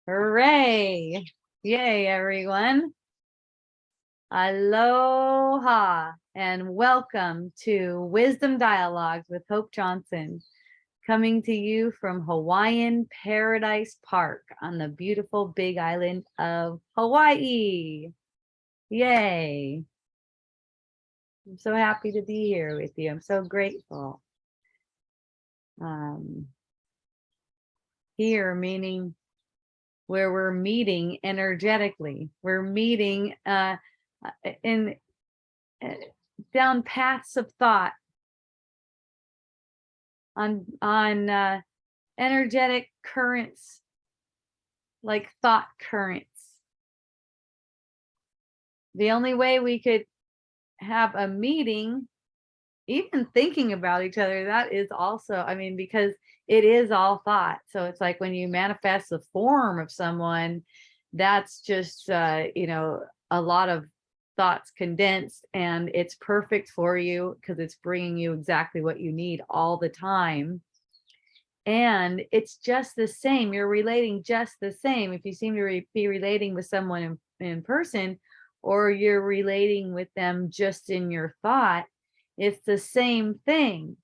Hooray! Yay, everyone. Aloha and welcome to Wisdom Dialogues with Hope Johnson, coming to you from Hawaiian Paradise Park on the beautiful Big Island of Hawaii. Yay! I'm so happy to be here with you. I'm so grateful. Here meaning where we're meeting energetically. We're meeting in down paths of thought on energetic currents, like thought currents. The only way we could have a meeting, even thinking about each other, that is also, I mean, because it is all thought. So it's like when you manifest the form of someone, that's just a lot of thoughts condensed, and it's perfect for you because it's bringing you exactly what you need all the time. And it's just the same. You're relating just the same. If you seem to be relating with someone in person, or you're relating with them just in your thought, it's the same thing.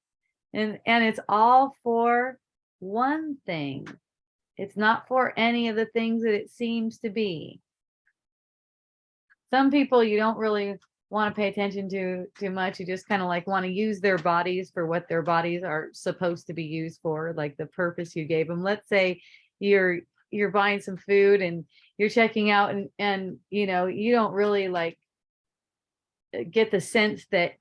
And it's all for one thing. It's not for any of the things that it seems to be. Some people you don't really want to pay attention to too much. You just kind of like want to use their bodies for what their bodies are supposed to be used for, like the purpose you gave them. Let's say you're buying some food and you're checking out, and you don't really like get the sense that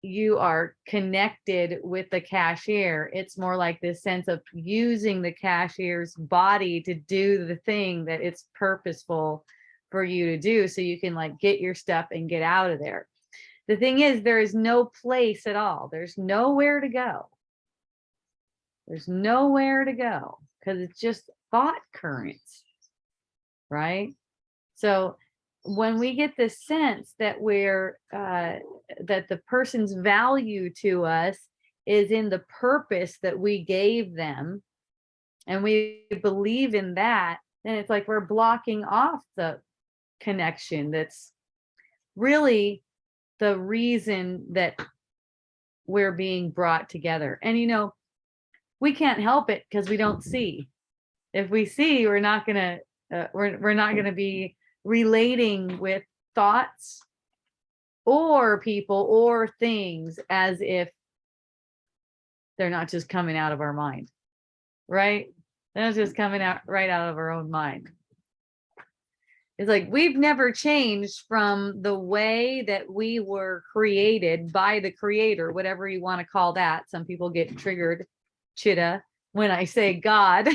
you are connected with the cashier. It's more like this sense of using the cashier's body to do the thing that it's purposeful for you to do, so you can like get your stuff and get out of there. The thing is, there is no place at all. There's nowhere to go. There's nowhere to go because it's just thought currents, right? So when we get the sense that that the person's value to us is in the purpose that we gave them, and we believe in that, then it's like we're blocking off the connection that's really the reason that we're being brought together. And we can't help it because we don't see. If we see, we're not gonna be relating with thoughts or people or things as if they're not just coming out of our mind, right? They're not just coming out right out of our own mind. It's like we've never changed from the way that we were created by the creator, whatever you want to call that. Some people get triggered, chitta, when I say God.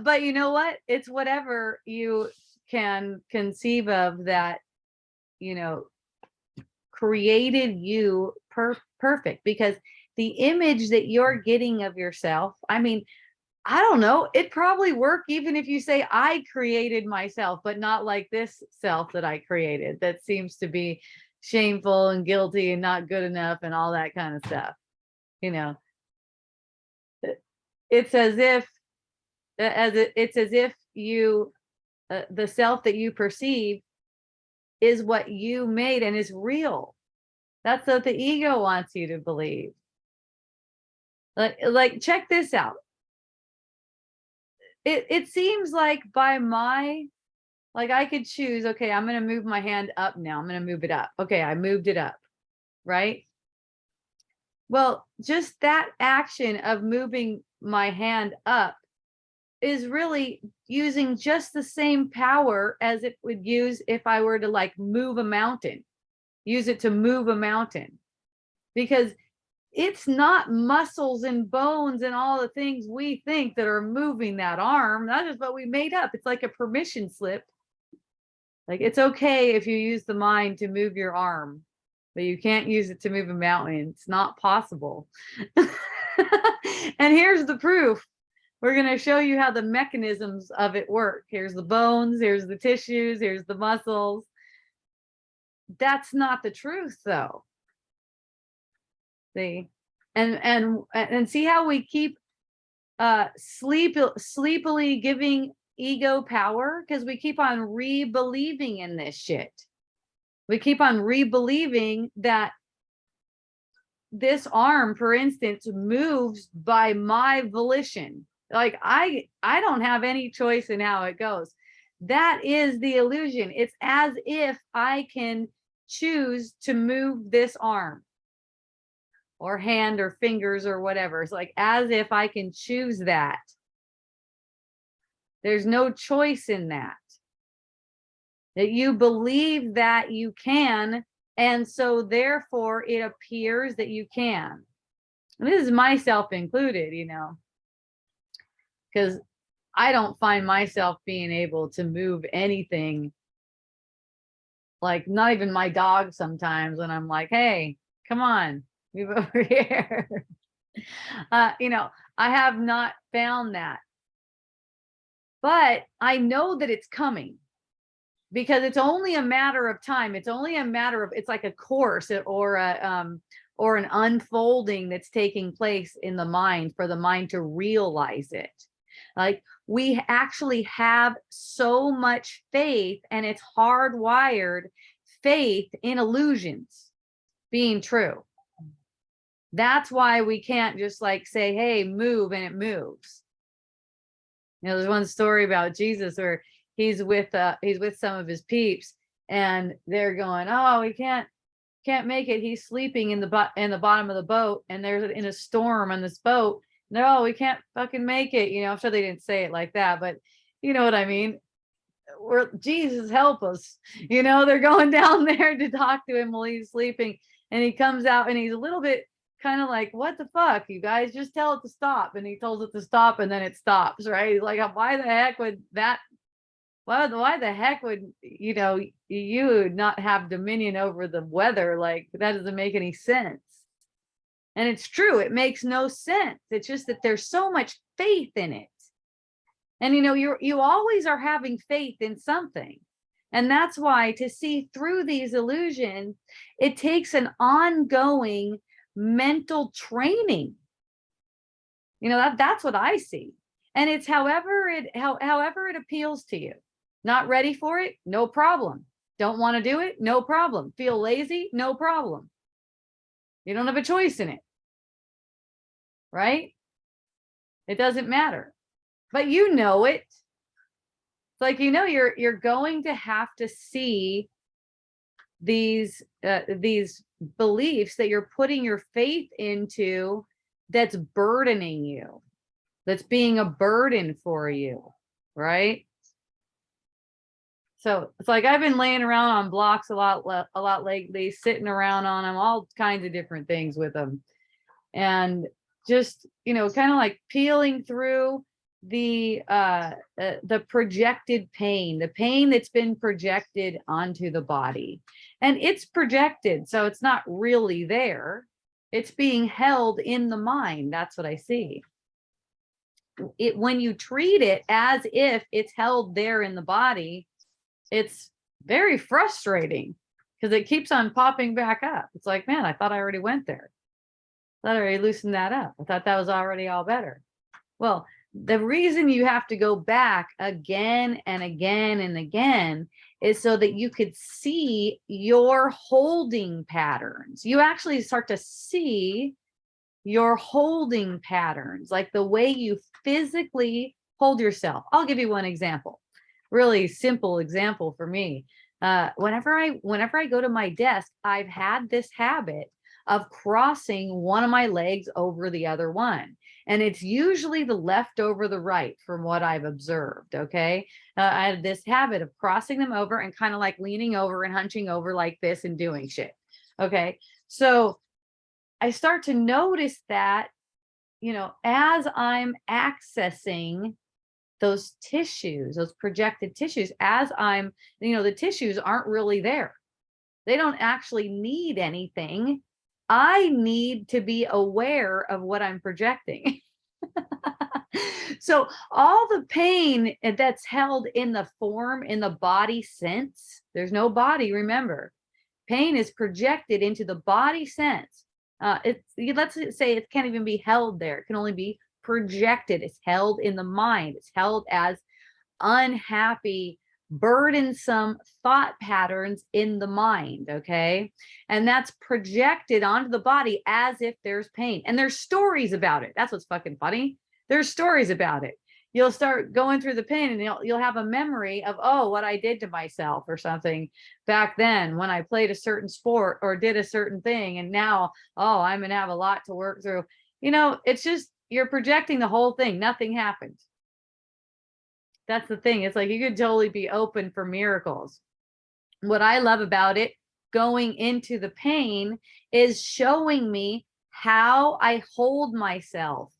But you know what? It's whatever you can conceive of that, created you perfect, because the image that you're getting of yourself, I mean, I don't know, it probably work even if you say I created myself, but not like this self that I created that seems to be shameful and guilty and not good enough and all that kind of stuff. It's as if you the self that you perceive is what you made and is real. That's what the ego wants you to believe. Like check this out. It seems like I could choose, okay, I'm going to move my hand up now. I'm going to move it up. Okay, I moved it up, right? Well, just that action of moving my hand up is really using just the same power as it would use if I were to like move a mountain, use it to move a mountain, because it's not muscles and bones and all the things we think that are moving that arm. That is what we made up. It's like a permission slip. Like, it's okay if you use the mind to move your arm, but you can't use it to move a mountain. It's not possible. And here's the proof. We're going to show you how the mechanisms of it work. Here's the bones, here's the tissues, here's the muscles. That's not the truth, though. See? And see how we keep sleepily giving ego power, because we keep on re-believing in this shit. We keep on re-believing that this arm, for instance, moves by my volition. Like I don't have any choice in how it goes. That is the illusion. It's as if I can choose to move this arm or hand or fingers or whatever. It's like as if I can choose that. There's no choice in that. That you believe that you can, and so therefore it appears that you can. And this is myself included, you know, because I don't find myself being able to move anything, like not even my dog sometimes when I'm like, hey, come on, move over here. You know, I have not found that. But I know that it's coming, because it's only a matter of time. It's only a matter of, it's like a course or an unfolding that's taking place in the mind for the mind to realize it. Like we actually have so much faith, and it's hardwired faith in illusions being true. That's why we can't just like say, hey, move, and it moves. You know, there's one story about Jesus where he's with some of his peeps, and they're going, oh, we can't make it. He's sleeping in the bottom of the boat, and there's in a storm on this boat. No, we can't fucking make it. You know, I'm sure they didn't say it like that, but you know what I mean. We're, Jesus help us. You know, they're going down there to talk to him while he's sleeping, and he comes out and he's a little bit kind of like, what the fuck, you guys, just tell it to stop. And he tells it to stop, and then it stops, right? He's like, why the heck would that, why the heck would, you know, you not have dominion over the weather? Like that doesn't make any sense. And it's true, it makes no sense. It's just that there's so much faith in it. And you know, you always are having faith in something. And that's why to see through these illusions, it takes an ongoing mental training. You know, that's what I see. And it's however it appeals to you. Not ready for it? No problem. Don't want to do it? No problem. Feel lazy? No problem. You don't have a choice in it. Right? It doesn't matter. But you know it. It's like, you know, you're going to have to see these beliefs that you're putting your faith into, that's burdening you, that's being a burden for you, right? So it's like I've been laying around on blocks a lot lately, sitting around on them, all kinds of different things with them, and just, you know, kind of like peeling through the projected pain, the pain that's been projected onto the body. And it's projected, so it's not really there. It's being held in the mind. That's what I see. It, when you treat it as if it's held there in the body, it's very frustrating, because it keeps on popping back up. It's like, man, I thought I already went there. I thought I already loosened that up. I thought that was already all better. Well, the reason you have to go back again and again and again is so that you could see your holding patterns. You actually start to see your holding patterns, like the way you physically hold yourself. I'll give you one example, really simple example for me. Whenever I go to my desk, I've had this habit of crossing one of my legs over the other one. And it's usually the left over the right, from what I've observed. Okay. I have this habit of crossing them over and kind of like leaning over and hunching over like this and doing shit. Okay. So I start to notice that, you know, as I'm accessing those tissues, those projected tissues, as I'm, you know, the tissues aren't really there. They don't actually need anything. I need to be aware of what I'm projecting. So all the pain that's held in the form, in the body sense, there's no body, remember. Pain is projected into the body sense. Let's say it can't even be held there. It can only be projected, it's held in the mind, it's held as unhappy, burdensome thought patterns in the mind, okay? And that's projected onto the body as if there's pain. And there's stories about it. That's what's fucking funny. There's stories about it. You'll start going through the pain and you'll have a memory of, oh, what I did to myself or something back then when I played a certain sport or did a certain thing. And now, oh, I'm going to have a lot to work through. You know, it's just, you're projecting the whole thing. Nothing happened. That's the thing. It's like you could totally be open for miracles. What I love about it, going into the pain, is showing me how I hold myself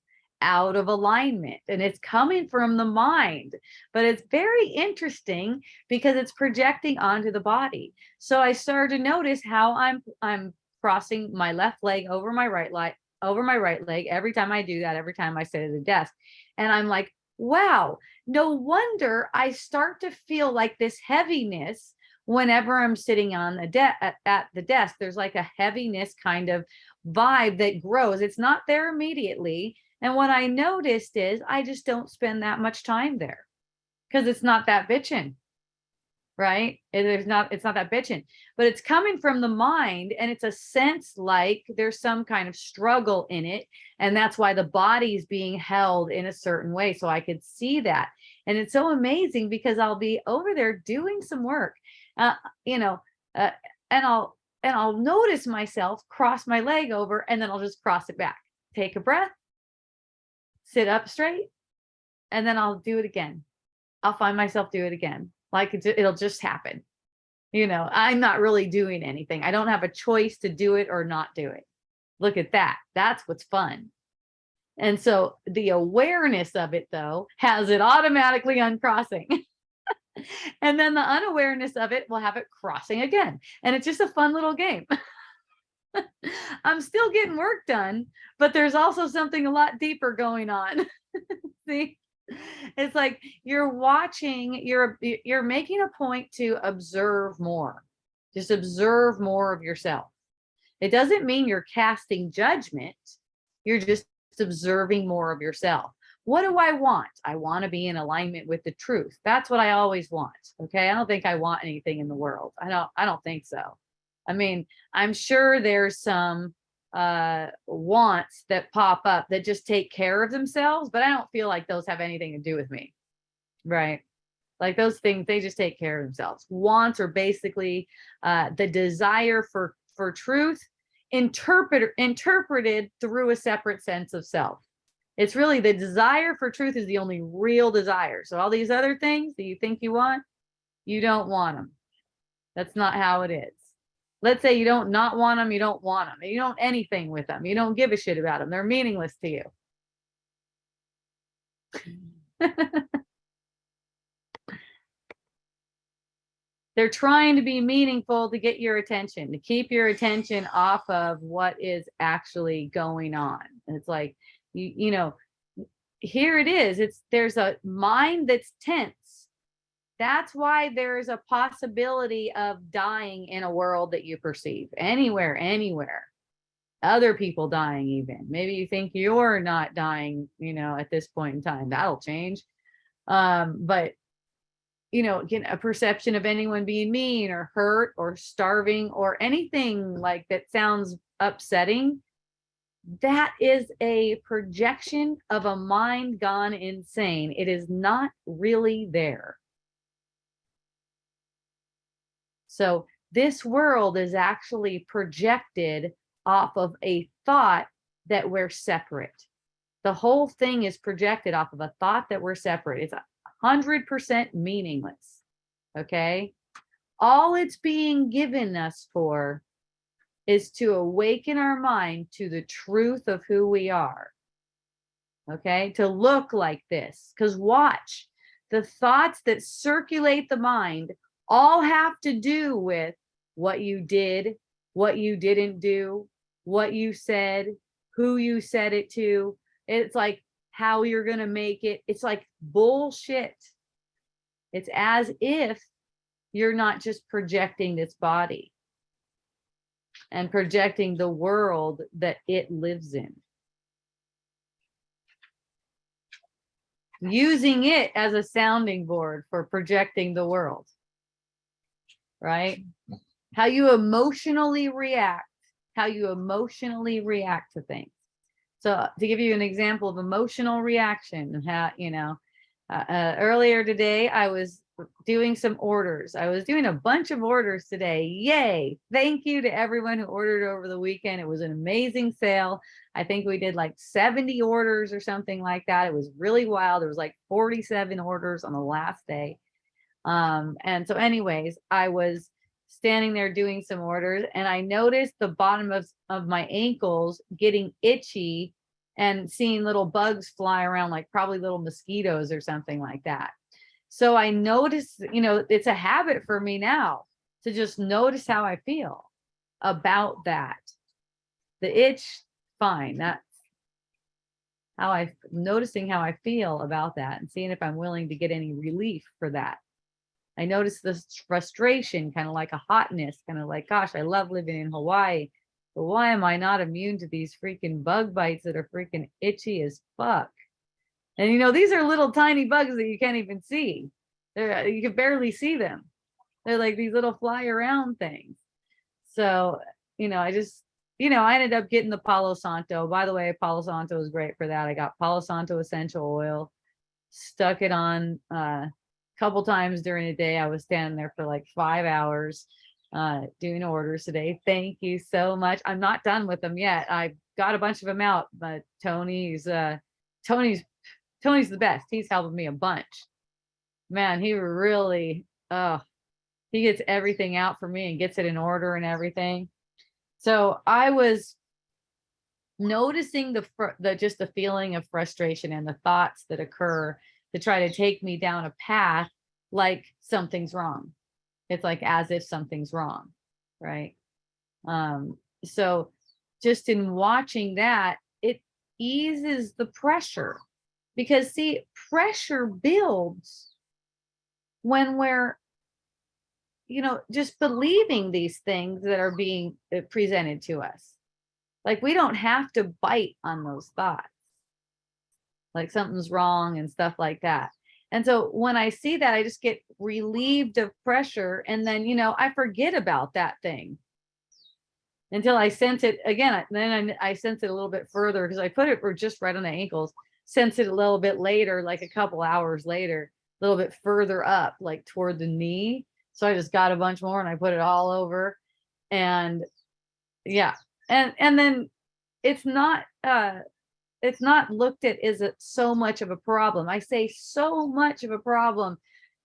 out of alignment. And it's coming from the mind, but it's very interesting because it's projecting onto the body. So I started to notice how I'm crossing my left leg over my right leg every time I do that, every time I sit at the desk. And I'm like, wow, no wonder I start to feel like this heaviness whenever I'm sitting on at the desk. There's like a heaviness kind of vibe that grows. It's not there immediately. And what I noticed is I just don't spend that much time there because it's not that bitching, right? It's not that bitching, but it's coming from the mind, and it's a sense like there's some kind of struggle in it. And that's why the body's being held in a certain way. So I could see that. And it's so amazing because I'll be over there doing some work, you know, and I'll notice myself cross my leg over, and then I'll just cross it back, take a breath, sit up straight, and then I'll do it again. I'll find myself do it again. Like it'll just happen. You know, I'm not really doing anything. I don't have a choice to do it or not do it. Look at that. That's what's fun. And so the awareness of it, though, has it automatically uncrossing. And then the unawareness of it will have it crossing again. And it's just a fun little game. I'm still getting work done, but there's also something a lot deeper going on. See? It's like you're watching, you're making a point to observe more. Just observe more of yourself. It doesn't mean you're casting judgment. You're just observing more of yourself. What do I want? I want to be in alignment with the truth. That's what I always want. Okay. I don't think I want anything in the world. I don't think so. I mean, I'm sure there's some wants that pop up that just take care of themselves, but I don't feel like those have anything to do with me, right? Like those things, they just take care of themselves. Wants are basically the desire for truth interpreted through a separate sense of self. It's really the desire for truth is the only real desire. So all these other things that you think you want, you don't want them. That's not how it is. Let's say you don't not want them, you don't want them. You don't anything with them. You don't give a shit about them. They're meaningless to you. They're trying to be meaningful to get your attention, to keep your attention off of what is actually going on. And it's like, you know, here it is. There's a mind that's tense. That's why there's a possibility of dying in a world that you perceive anywhere. Other people dying even. Maybe you think you're not dying, you know, at this point in time. That'll change. But, you know, get a perception of anyone being mean or hurt or starving or anything like that sounds upsetting. That is a projection of a mind gone insane. It is not really there. So this world is actually projected off of a thought that we're separate. The whole thing is projected off of a thought that we're separate. It's 100% meaningless. Okay. All it's being given us for is to awaken our mind to the truth of who we are. Okay. To look like this. Because watch, the thoughts that circulate the mind all have to do with what you did, what you didn't do, what you said, who you said it to. It's like how you're going to make it. It's like bullshit. It's as if you're not just projecting this body and projecting the world that it lives in. using it as a sounding board for projecting the world, right? How you emotionally react, to things. So to give you an example of emotional reaction, how, earlier today, I was doing some orders. I was doing a bunch of orders today. Yay. Thank you to everyone who ordered over the weekend. It was an amazing sale. I think we did like 70 orders or something like that. It was really wild. There was like 47 orders on the last day. And so anyways, I was standing there doing some orders and I noticed the bottom of my ankles getting itchy and seeing little bugs fly around, like probably little mosquitoes or something like that. So I noticed, it's a habit for me now to just notice how I feel about that. The itch, fine. That's how noticing how I feel about that and seeing if I'm willing to get any relief for that. I noticed this frustration, kind of like a hotness, kind of like, gosh, I love living in Hawaii, but why am I not immune to these freaking bug bites that are freaking itchy as fuck? And these are little tiny bugs that you can't even see. You can barely see them. They're like these little fly around things. So, I ended up getting the Palo Santo. By the way, Palo Santo is great for that. I got Palo Santo essential oil, stuck it on couple times during the day. I was standing there for like 5 hours doing orders today. Thank you so much. I'm not done with them yet. I've got a bunch of them out, but Tony's the best. He's helping me a bunch. Man, he really he gets everything out for me and gets it in order and everything. So I was noticing just the feeling of frustration and the thoughts that occur to try to take me down a path like something's wrong. It's like as if something's wrong, right? So just in watching that, it eases the pressure, because see, pressure builds when we're just believing these things that are being presented to us. Like we don't have to bite on those thoughts, like something's wrong and stuff like that. And so when I see that, I just get relieved of pressure. And then, I forget about that thing until I sense it again. Then I sense it a little bit further because I put it just right on the ankles, sense it a little bit later, like a couple hours later, a little bit further up, like toward the knee. So I just got a bunch more and I put it all over. And yeah. And then it's not looked at as so much of a problem. I say so much of a problem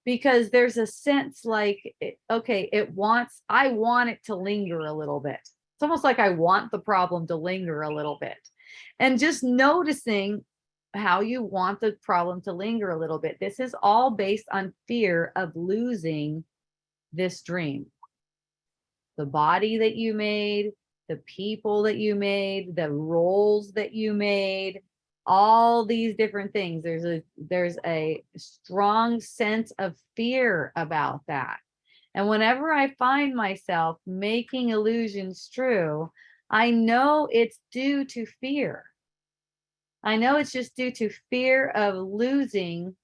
because there's a sense like, okay, I want it to linger a little bit. It's almost like I want the problem to linger a little bit. And just noticing how you want the problem to linger a little bit. This is all based on fear of losing this dream. The body that you made, the people that you made, the roles that you made, all these different things. There's a strong sense of fear about that. And whenever I find myself making illusions true, I know it's due to fear. I know it's just due to fear of losing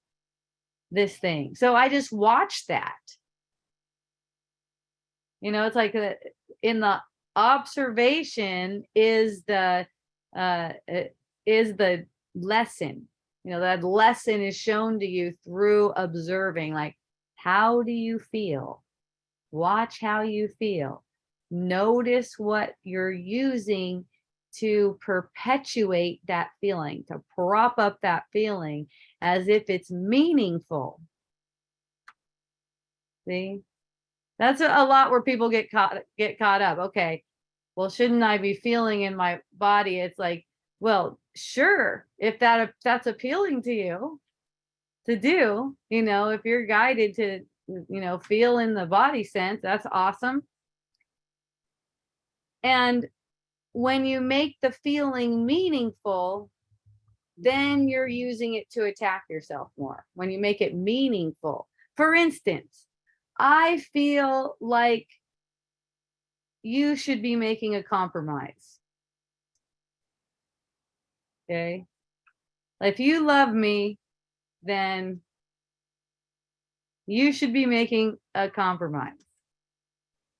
this thing. So I just watch that. It's like in the observation is the lesson. That lesson is shown to you through observing, like, how do you feel? Watch how you feel. Notice what you're using to perpetuate that feeling, to prop up that feeling as if it's meaningful. See? That's a lot where people get caught up. Okay, well, shouldn't I be feeling in my body? It's like, well, sure, if that's appealing to you to do, if you're guided to, feel in the body sense, that's awesome. And when you make the feeling meaningful, then you're using it to attack yourself more. When you make it meaningful. For instance, I feel like you should be making a compromise. Okay. If you love me, then you should be making a compromise.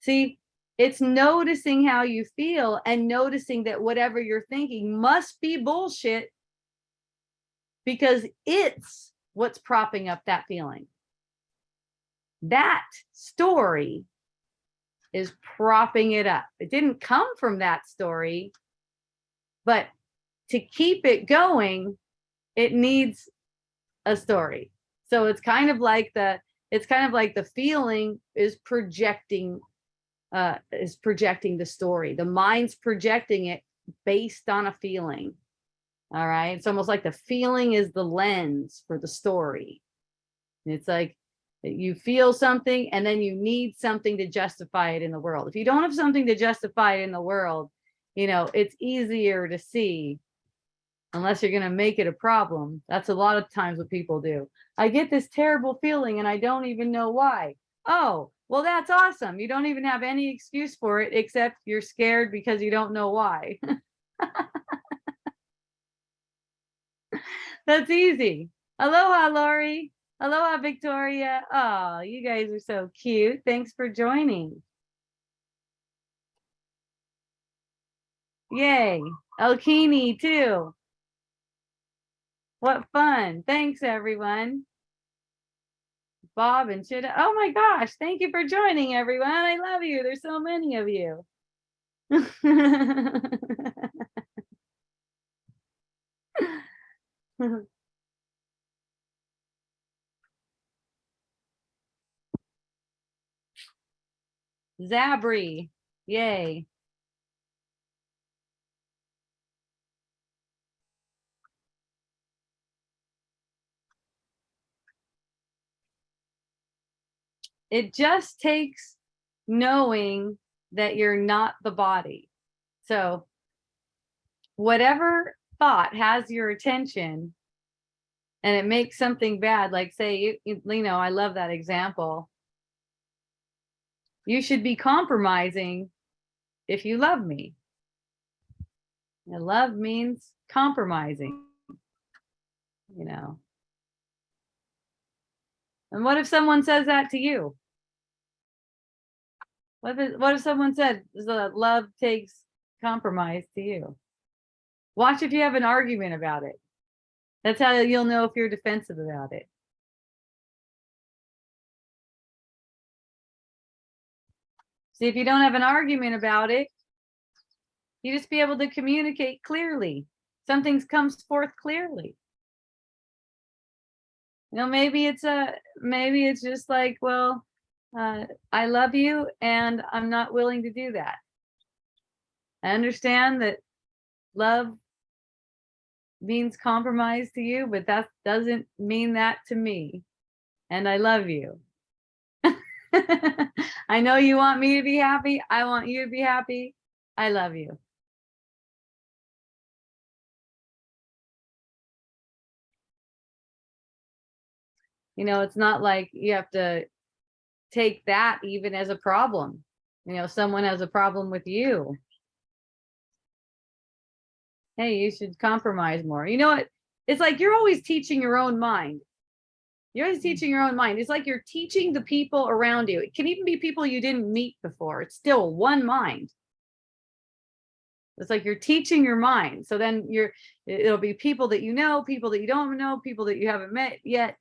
See, it's noticing how you feel and noticing that whatever you're thinking must be bullshit because it's what's propping up that feeling. That story is propping it up. It didn't come from that story, but to keep it going, it needs a story. So it's kind of like the feeling is projecting the story. The mind's projecting it based on a feeling. All right. It's almost like the feeling is the lens for the story. It's like you feel something and then you need something to justify it in the world. If you don't have something to justify it in the world, you know, it's easier to see unless you're going to make it a problem. That's a lot of times what people do. I get this terrible feeling and I don't even know why. Oh, well, that's awesome. You don't even have any excuse for it except you're scared because you don't know why. That's easy. Aloha, Lori. Aloha, Victoria. Oh, you guys are so cute. Thanks for joining. Yay. Elkini too. What fun. Thanks, everyone. Bob and Chida. Oh my gosh. Thank you for joining, everyone. I love you. There's so many of you. Zabri. Yay. It just takes knowing that you're not the body. So whatever thought has your attention and it makes something bad, like say, you know, I love that example. You should be compromising if you love me. And love means compromising, you know. And what if someone says that to you? What if someone said that love takes compromise to you? Watch if you have an argument about it. That's how you'll know if you're defensive about it. See, if you don't have an argument about it, you just be able to communicate clearly. Something comes forth clearly. You know, maybe it's just like, well, I love you and I'm not willing to do that. I understand that love means compromise to you, but that doesn't mean that to me. And I love you. I know you want me to be happy. I want you to be happy. I love you. You know, it's not like you have to take that even as a problem. You know, someone has a problem with you. Hey, you should compromise more. You know what? It's like you're always teaching your own mind. You're always teaching your own mind. It's like you're teaching the people around you. It can even be people you didn't meet before. It's still one mind. It's like you're teaching your mind. So then it'll be people that you know, people that you don't know, people that you haven't met yet.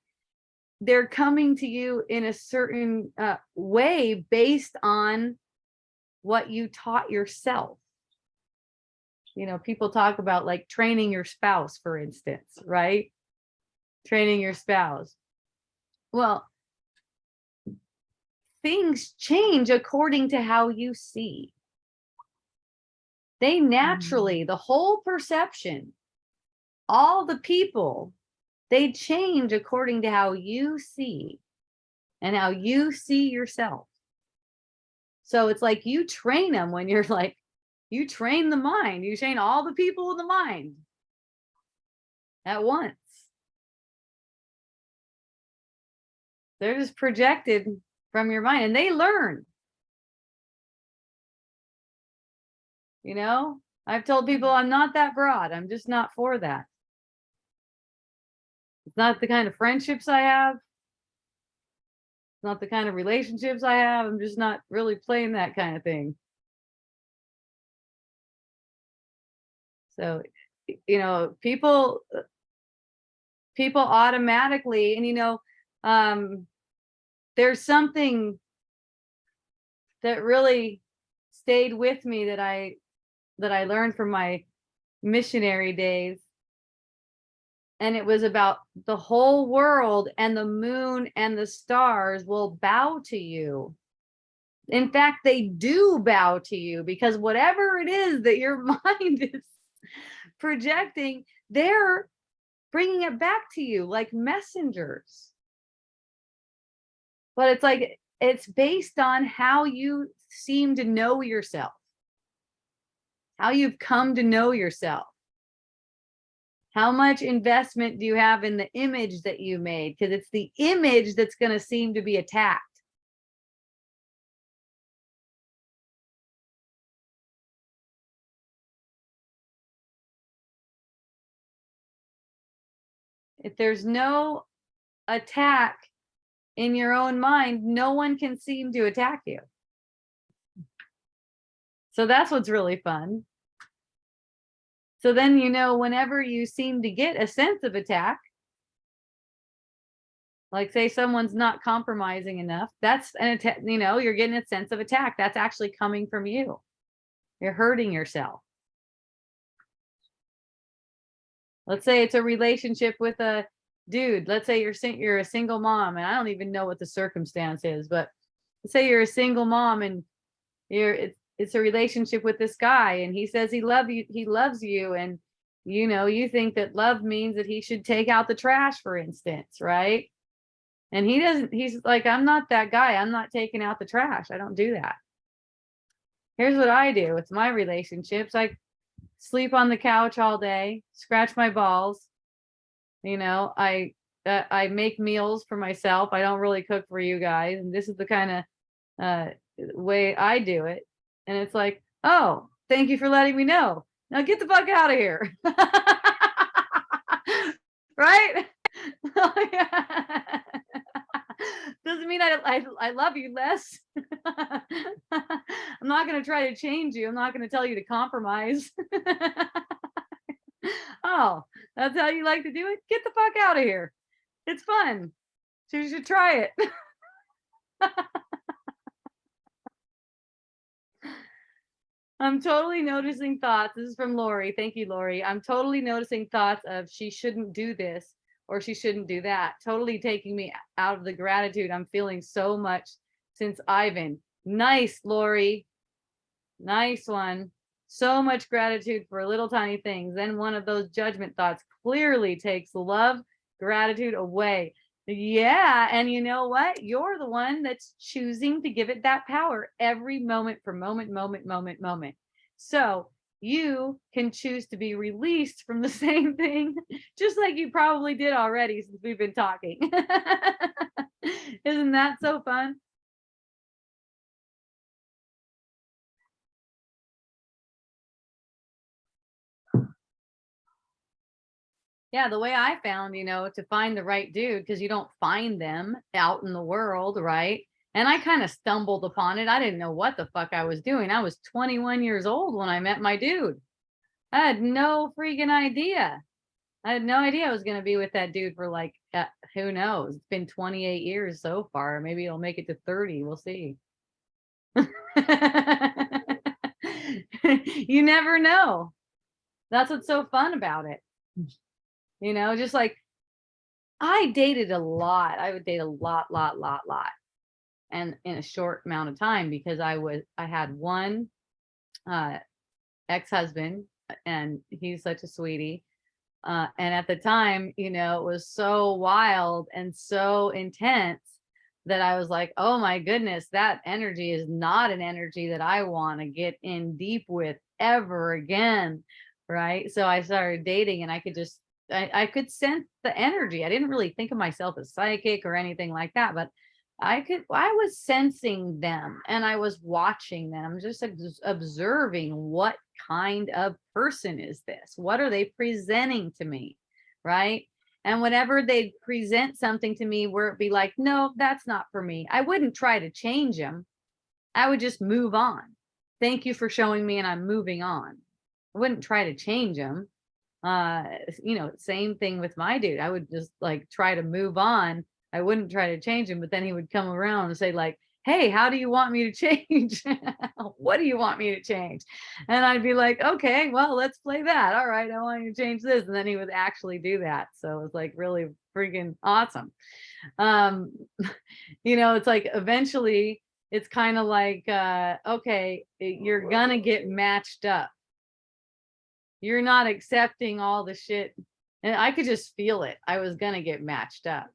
They're coming to you in a certain way based on what you taught yourself. You know, people talk about like training your spouse, for instance, right? Training your spouse. Well, things change according to how you see. They naturally, the whole perception, all the people, they change according to how you see and how you see yourself. So it's like you train them when you're like, you train the mind, you train all the people in the mind at once. They're just projected from your mind and they learn. You know, I've told people I'm not that broad. I'm just not for that. It's not the kind of friendships I have. It's not the kind of relationships I have. I'm just not really playing that kind of thing. So, people automatically, and um, there's something that really stayed with me that I learned from my missionary days, and it was about the whole world and the moon and the stars will bow to you. In fact, they do bow to you, because whatever it is that your mind is projecting, they're bringing it back to you like messengers. But it's like, it's based on how you seem to know yourself, how you've come to know yourself. How much investment do you have in the image that you made? Because it's the image that's going to seem to be attacked. If there's no attack in your own mind, no one can seem to attack you. So that's what's really fun. So then, whenever you seem to get a sense of attack, like say someone's not compromising enough, that's an attack, you're getting a sense of attack. That's actually coming from you. You're hurting yourself. Let's say it's a relationship with a dude. Let's say you're a single mom, and I don't even know what the circumstance is, but let's say you're a single mom and it's a relationship with this guy, and he says he loves you, and you think that love means that he should take out the trash, for instance, right? And he doesn't. He's like, I'm not that guy. I'm not taking out the trash. I don't do that. Here's what I do with my relationships. I sleep on the couch all day, scratch my balls. I make meals for myself. I don't really cook for you guys, and this is the kind of way I do it. And it's like, oh, thank you for letting me know. Now get the fuck out of here. Right? Doesn't mean I love you less. I'm not going to try to change you. I'm not going to tell you to compromise. Oh, that's how you like to do it? Get the fuck out of here. It's fun. So you should try it. I'm totally noticing thoughts. This is from Lori. Thank you, Lori. I'm totally noticing thoughts of she shouldn't do this or she shouldn't do that. Totally taking me out of the gratitude I'm feeling so much since Ivan. Nice, Lori. Nice one. So much gratitude for little tiny things. Then one of those judgment thoughts clearly takes love, gratitude away. Yeah. And you know what? You're the one that's choosing to give it that power every moment for moment. So you can choose to be released from the same thing, just like you probably did already since we've been talking. Isn't that so fun? Yeah, the way I found, to find the right dude, because you don't find them out in the world, right? And I kind of stumbled upon it. I didn't know what the fuck I was doing. I was 21 years old when I met my dude. I had no freaking idea. I had no idea I was going to be with that dude for like, who knows? It's been 28 years so far. Maybe it'll make it to 30. We'll see. You never know. That's what's so fun about it. Just like I dated a lot. I would date a lot. And in a short amount of time, because I had one ex-husband, and he's such a sweetie. And at the time, it was so wild and so intense that I was like, oh my goodness, that energy is not an energy that I want to get in deep with ever again. Right. So I started dating, and I could sense the energy. I didn't really think of myself as psychic or anything like that, but I was sensing them, and I was watching them, just observing what kind of person is this? What are they presenting to me? Right. And whenever they'd present something to me where it'd be like, no, that's not for me, I wouldn't try to change them. I would just move on. Thank you for showing me, and I'm moving on. I wouldn't try to change them. Same thing with my dude. I would just like try to move on. I wouldn't try to change him, but then he would come around and say like, "Hey, how do you want me to change? What do you want me to change?" And I'd be like, "Okay, well, let's play that. All right, I want you to change this." And then he would actually do that. So it was like really freaking awesome. Um, it's like eventually it's kind of like okay, you're gonna get matched up. You're not accepting all the shit. And I could just feel it. I was going to get matched up.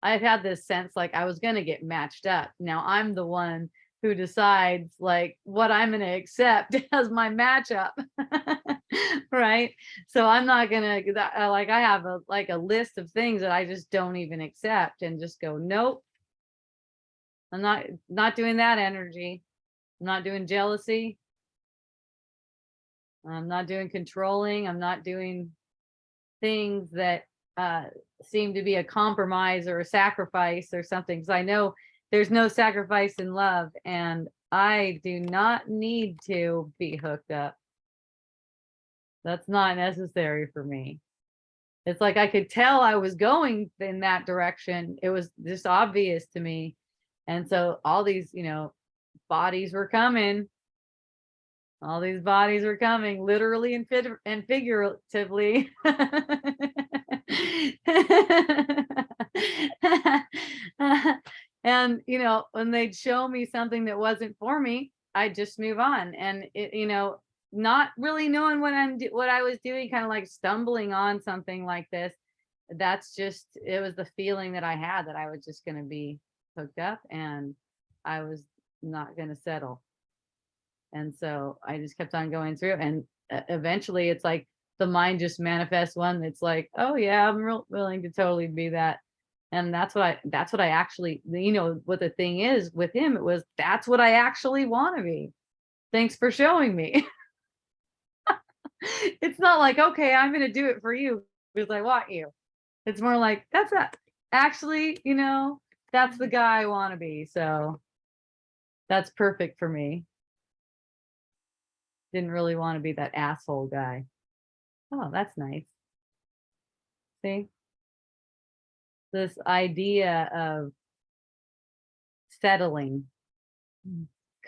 I've had this sense like I was going to get matched up. Now I'm the one who decides like what I'm going to accept as my matchup. Right? So I'm not going to like I have a list of things that I just don't even accept and just go, "Nope. I'm not doing that energy. I'm not doing jealousy. I'm not doing controlling. I'm not doing things that uh, seem to be a compromise or a sacrifice or something. Because I know there's no sacrifice in love, and I do not need to be hooked up. That's not necessary for me. It's like I could tell I was going in that direction. It was just obvious to me. And so all these, bodies were coming. All these bodies were coming, literally and figuratively. And when they'd show me something that wasn't for me, I'd just move on. And not really knowing what I was doing, kind of like stumbling on something like this. That's just it was the feeling that I had that I was just going to be hooked up, and I was not going to settle. And so I just kept on going through, and eventually it's like the mind just manifests one that's like, "Oh yeah, I'm willing to totally be that." And that's what I actually, what the thing is with him, it was that's what I actually want to be. Thanks for showing me. It's not like, "Okay, I'm going to do it for you because I want you." It's more like that's not actually, that's the guy I want to be. So that's perfect for me. Didn't really want to be that asshole guy. Oh, that's nice. See, this idea of settling,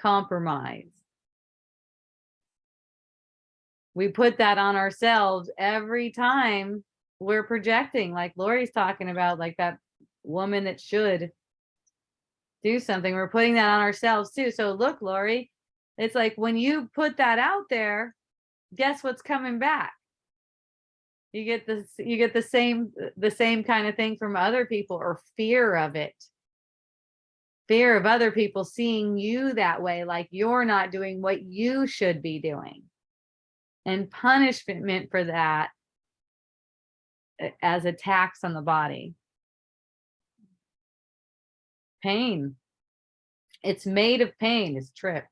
compromise. We put that on ourselves every time we're projecting, like Lori's talking about, like that woman that should do something. We're putting that on ourselves too. So look, Lori, it's like when you put that out there, guess what's coming back? You get the same kind of thing from other people, or fear of it. Fear of other people seeing you that way, like you're not doing what you should be doing. And punishment for that as a tax on the body. Pain. It's made of pain, is Trip.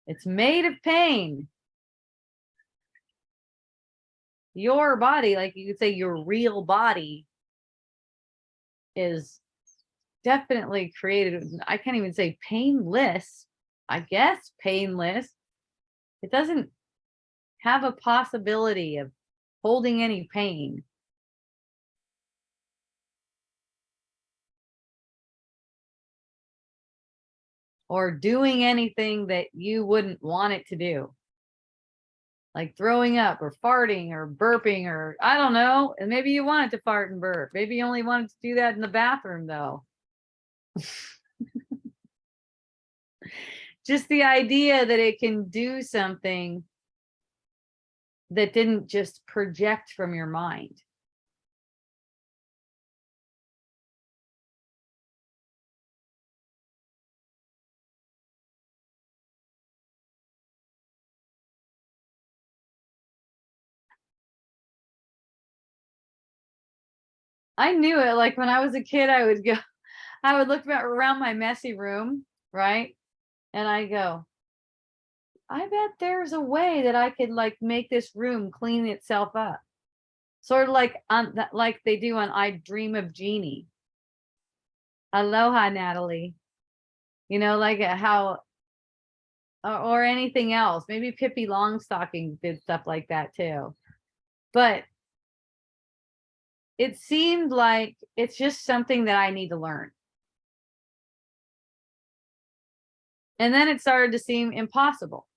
It's made of pain. Your body, like you could say your real body, is definitely created. I can't even say painless. I guess painless. It doesn't have a possibility of holding any pain. Or doing anything that you wouldn't want it to do. Like throwing up or farting or burping, or I don't know. And maybe you wanted to fart and burp. Maybe you only wanted to do that in the bathroom though. Just the idea that it can do something that didn't just project from your mind. I knew it. Like when I was a kid, I would look around my messy room, right? And I go, I bet there's a way that I could like make this room clean itself up. Sort of like on that, like they do on I Dream of Jeannie. Aloha, Natalie. You know, like how, or anything else. Maybe Pippi Longstocking did stuff like that too. But it seemed like it's just something that I need to learn. And then it started to seem impossible.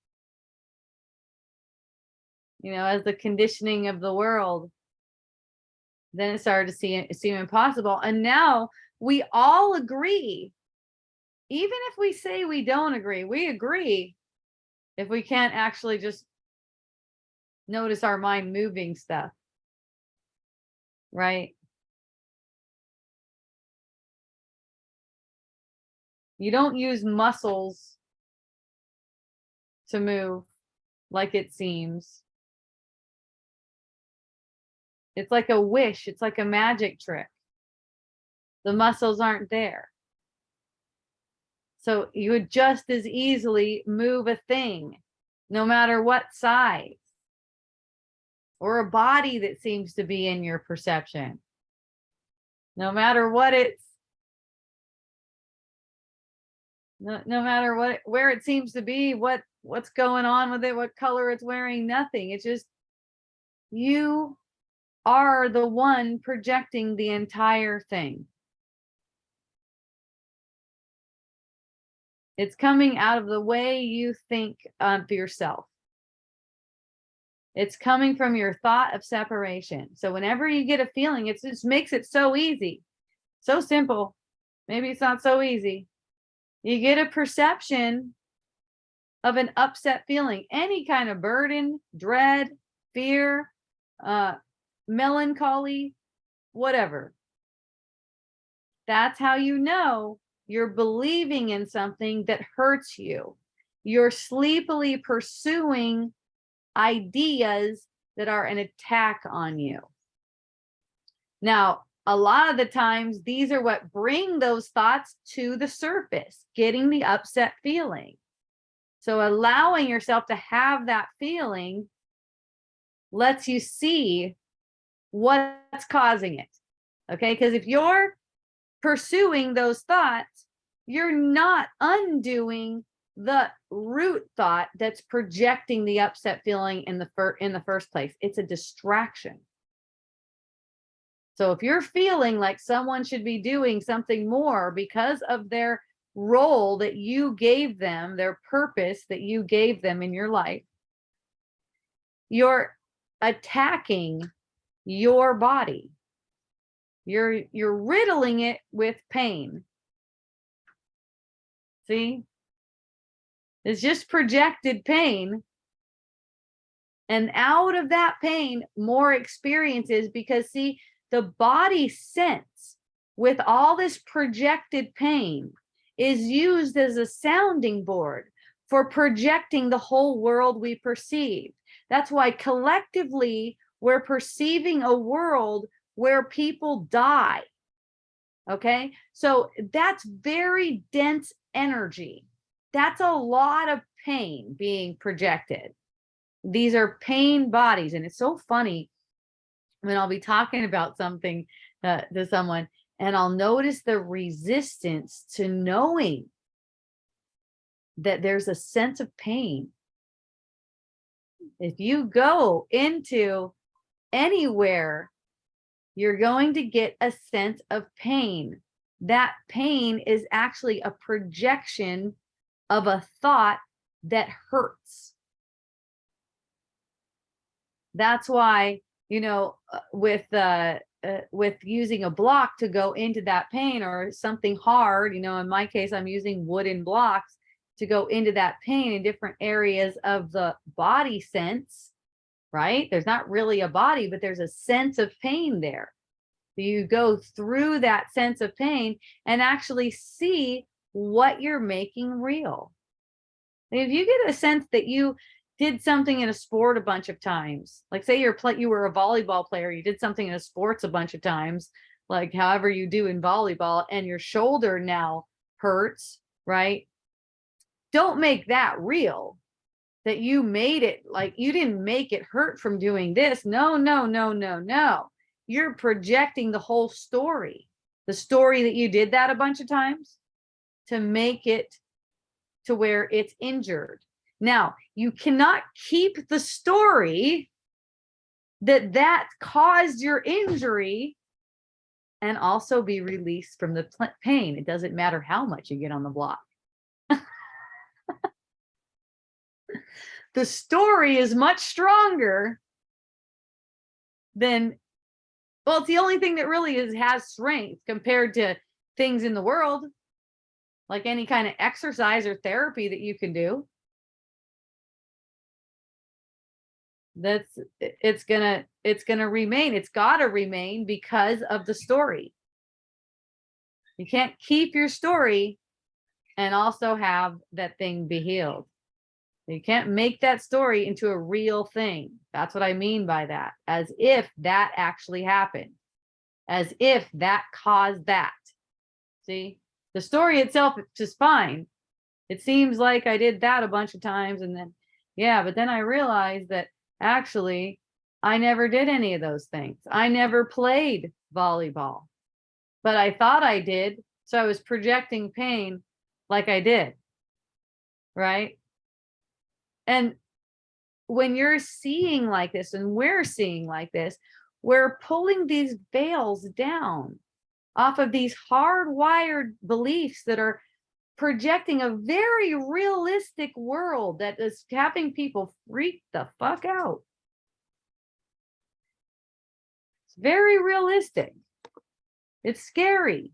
You know, as the conditioning of the world, then it started to seem impossible. And now we all agree, even if we say we don't agree, we agree if we can't actually just notice our mind moving stuff, right? You don't use muscles to move like it seems. It's like a wish, it's like a magic trick. The muscles aren't there. So you would just as easily move a thing, no matter what size, or a body that seems to be in your perception, no matter what it's, no matter what, where it seems to be, what's going on with it, what color it's wearing, nothing. It's just, you are the one projecting the entire thing. It's coming out of the way you think of yourself. It's coming from your thought of separation. So whenever you get a feeling, it just makes it so easy, so simple. Maybe it's not so easy. You get a perception of an upset feeling, any kind of burden, dread, fear, melancholy, whatever. That's how you know you're believing in something that hurts you. You're sleepily pursuing ideas that are an attack on you. Now, a lot of the times, these are what bring those thoughts to the surface, getting the upset feeling. So allowing yourself to have that feeling lets you see what's causing it. Okay, because if you're pursuing those thoughts, you're not undoing the root thought that's projecting the upset feeling in the first place. It's a distraction. So if you're feeling like someone should be doing something more because of their role that you gave them, their purpose that you gave them in your life, you're attacking your body. You're riddling it with pain. See? It's just projected pain. And out of that pain, more experiences, because see, the body sense with all this projected pain is used as a sounding board for projecting the whole world we perceive. That's why collectively we're perceiving a world where people die. Okay, so that's very dense energy. That's a lot of pain being projected. These are pain bodies. And it's so funny when I'll be talking about something to someone, and I'll notice the resistance to knowing that there's a sense of pain. If you go into anywhere, you're going to get a sense of pain. That pain is actually a projection of a thought that hurts. That's why, you know, with using a block to go into that pain, or something hard, you know, in my case, I'm using wooden blocks to go into that pain in different areas of the body sense, right? There's not really a body, but there's a sense of pain there. You go through that sense of pain and actually see what you're making real. If you get a sense that you did something in a sport a bunch of times, like say you were a volleyball player, you did something in a sports a bunch of times, like however you do in volleyball, and your shoulder now hurts, right? Don't make that real. that you made it, like you didn't make it hurt from doing this. No, no, no, no, no. You're projecting the whole story. The story that you did that a bunch of times to make it to where it's injured. Now, you cannot keep the story that caused your injury and also be released from the pain. It doesn't matter how much you get on the block. The story is much stronger than, well, it's the only thing that really has strength compared to things in the world, like any kind of exercise or therapy that you can do. It's gonna remain. It's gotta remain because of the story. You can't keep your story and also have that thing be healed. You can't make that story into a real thing. That's what I mean by that. As if that actually happened. As if that caused that. See? The story itself is just fine. It seems like I did that a bunch of times and then, yeah, but then I realized that actually I never did any of those things. I never played volleyball, but I thought I did. So I was projecting pain like I did. Right? And when you're seeing like this, and we're seeing like this, we're pulling these veils down off of these hardwired beliefs that are projecting a very realistic world that is having people freak the fuck out. It's very realistic. It's scary.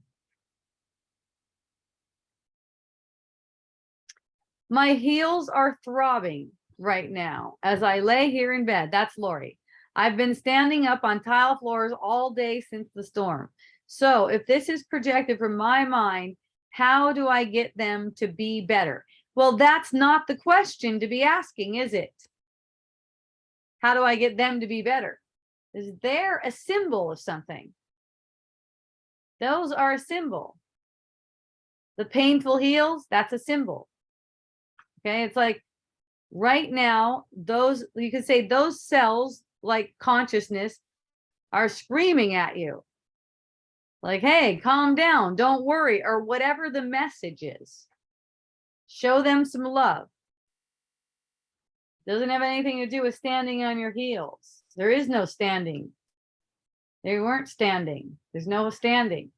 My heels are throbbing right now as I lay here in bed. That's Lori. I've been standing up on tile floors all day since the storm. So if this is projected from my mind, how do I get them to be better? Well, that's not the question to be asking, is it? How do I get them to be better? Is there a symbol of something? Those are a symbol. The painful heels, that's a symbol. Okay, it's like right now, those, you could say those cells, like consciousness, are screaming at you. Like, hey, calm down, don't worry, or whatever the message is. Show them some love. Doesn't have anything to do with standing on your heels. There is no standing. They weren't standing. There's no standing.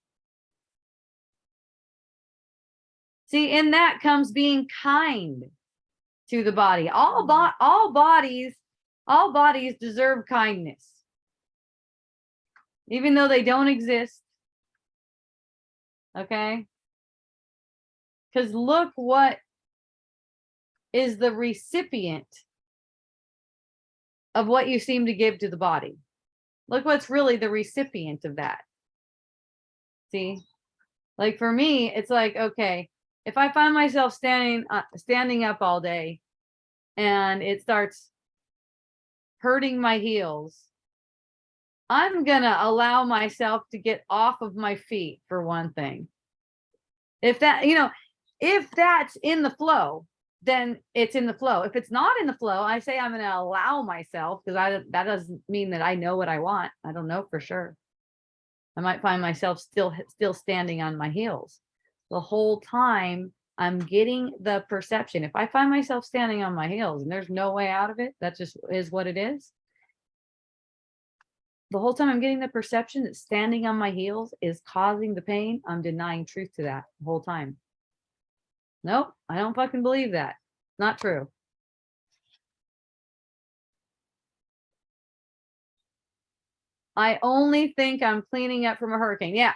See, in that comes being kind to the body. All bodies deserve kindness. Even though they don't exist. Okay? Because look what is the recipient of what you seem to give to the body. Look what's really the recipient of that. See? Like for me, it's like, okay, if I find myself standing up all day and it starts hurting my heels, I'm gonna allow myself to get off of my feet for one thing. If that, if that's in the flow, then it's in the flow. If it's not in the flow, I say I'm gonna allow myself, because that doesn't mean that I know what I want. I don't know for sure. I might find myself still standing on my heels. The whole time I'm getting the perception. If I find myself standing on my heels and there's no way out of it, that just is what it is. The whole time I'm getting the perception that standing on my heels is causing the pain, I'm denying truth to that the whole time. Nope, I don't fucking believe that. Not true. I only think I'm cleaning up from a hurricane. Yeah,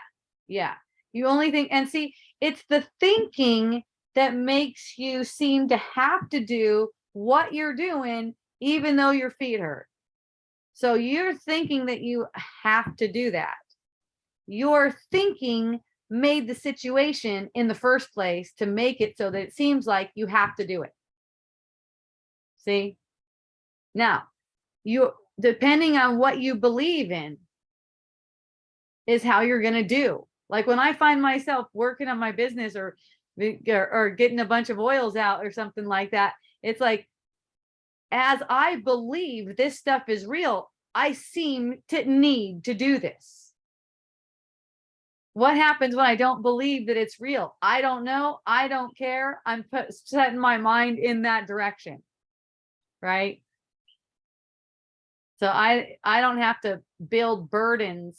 yeah. You only think, and see, it's the thinking that makes you seem to have to do what you're doing, even though your feet hurt. So you're thinking that you have to do that. Your thinking made the situation in the first place to make it so that it seems like you have to do it. See? Now, depending on what you believe in is how you're going to do. Like when I find myself working on my business or getting a bunch of oils out or something like that, it's like as I believe this stuff is real, I seem to need to do this. What happens when I don't believe that it's real? I don't know. I don't care. I'm setting my mind in that direction. Right? So I don't have to build burdens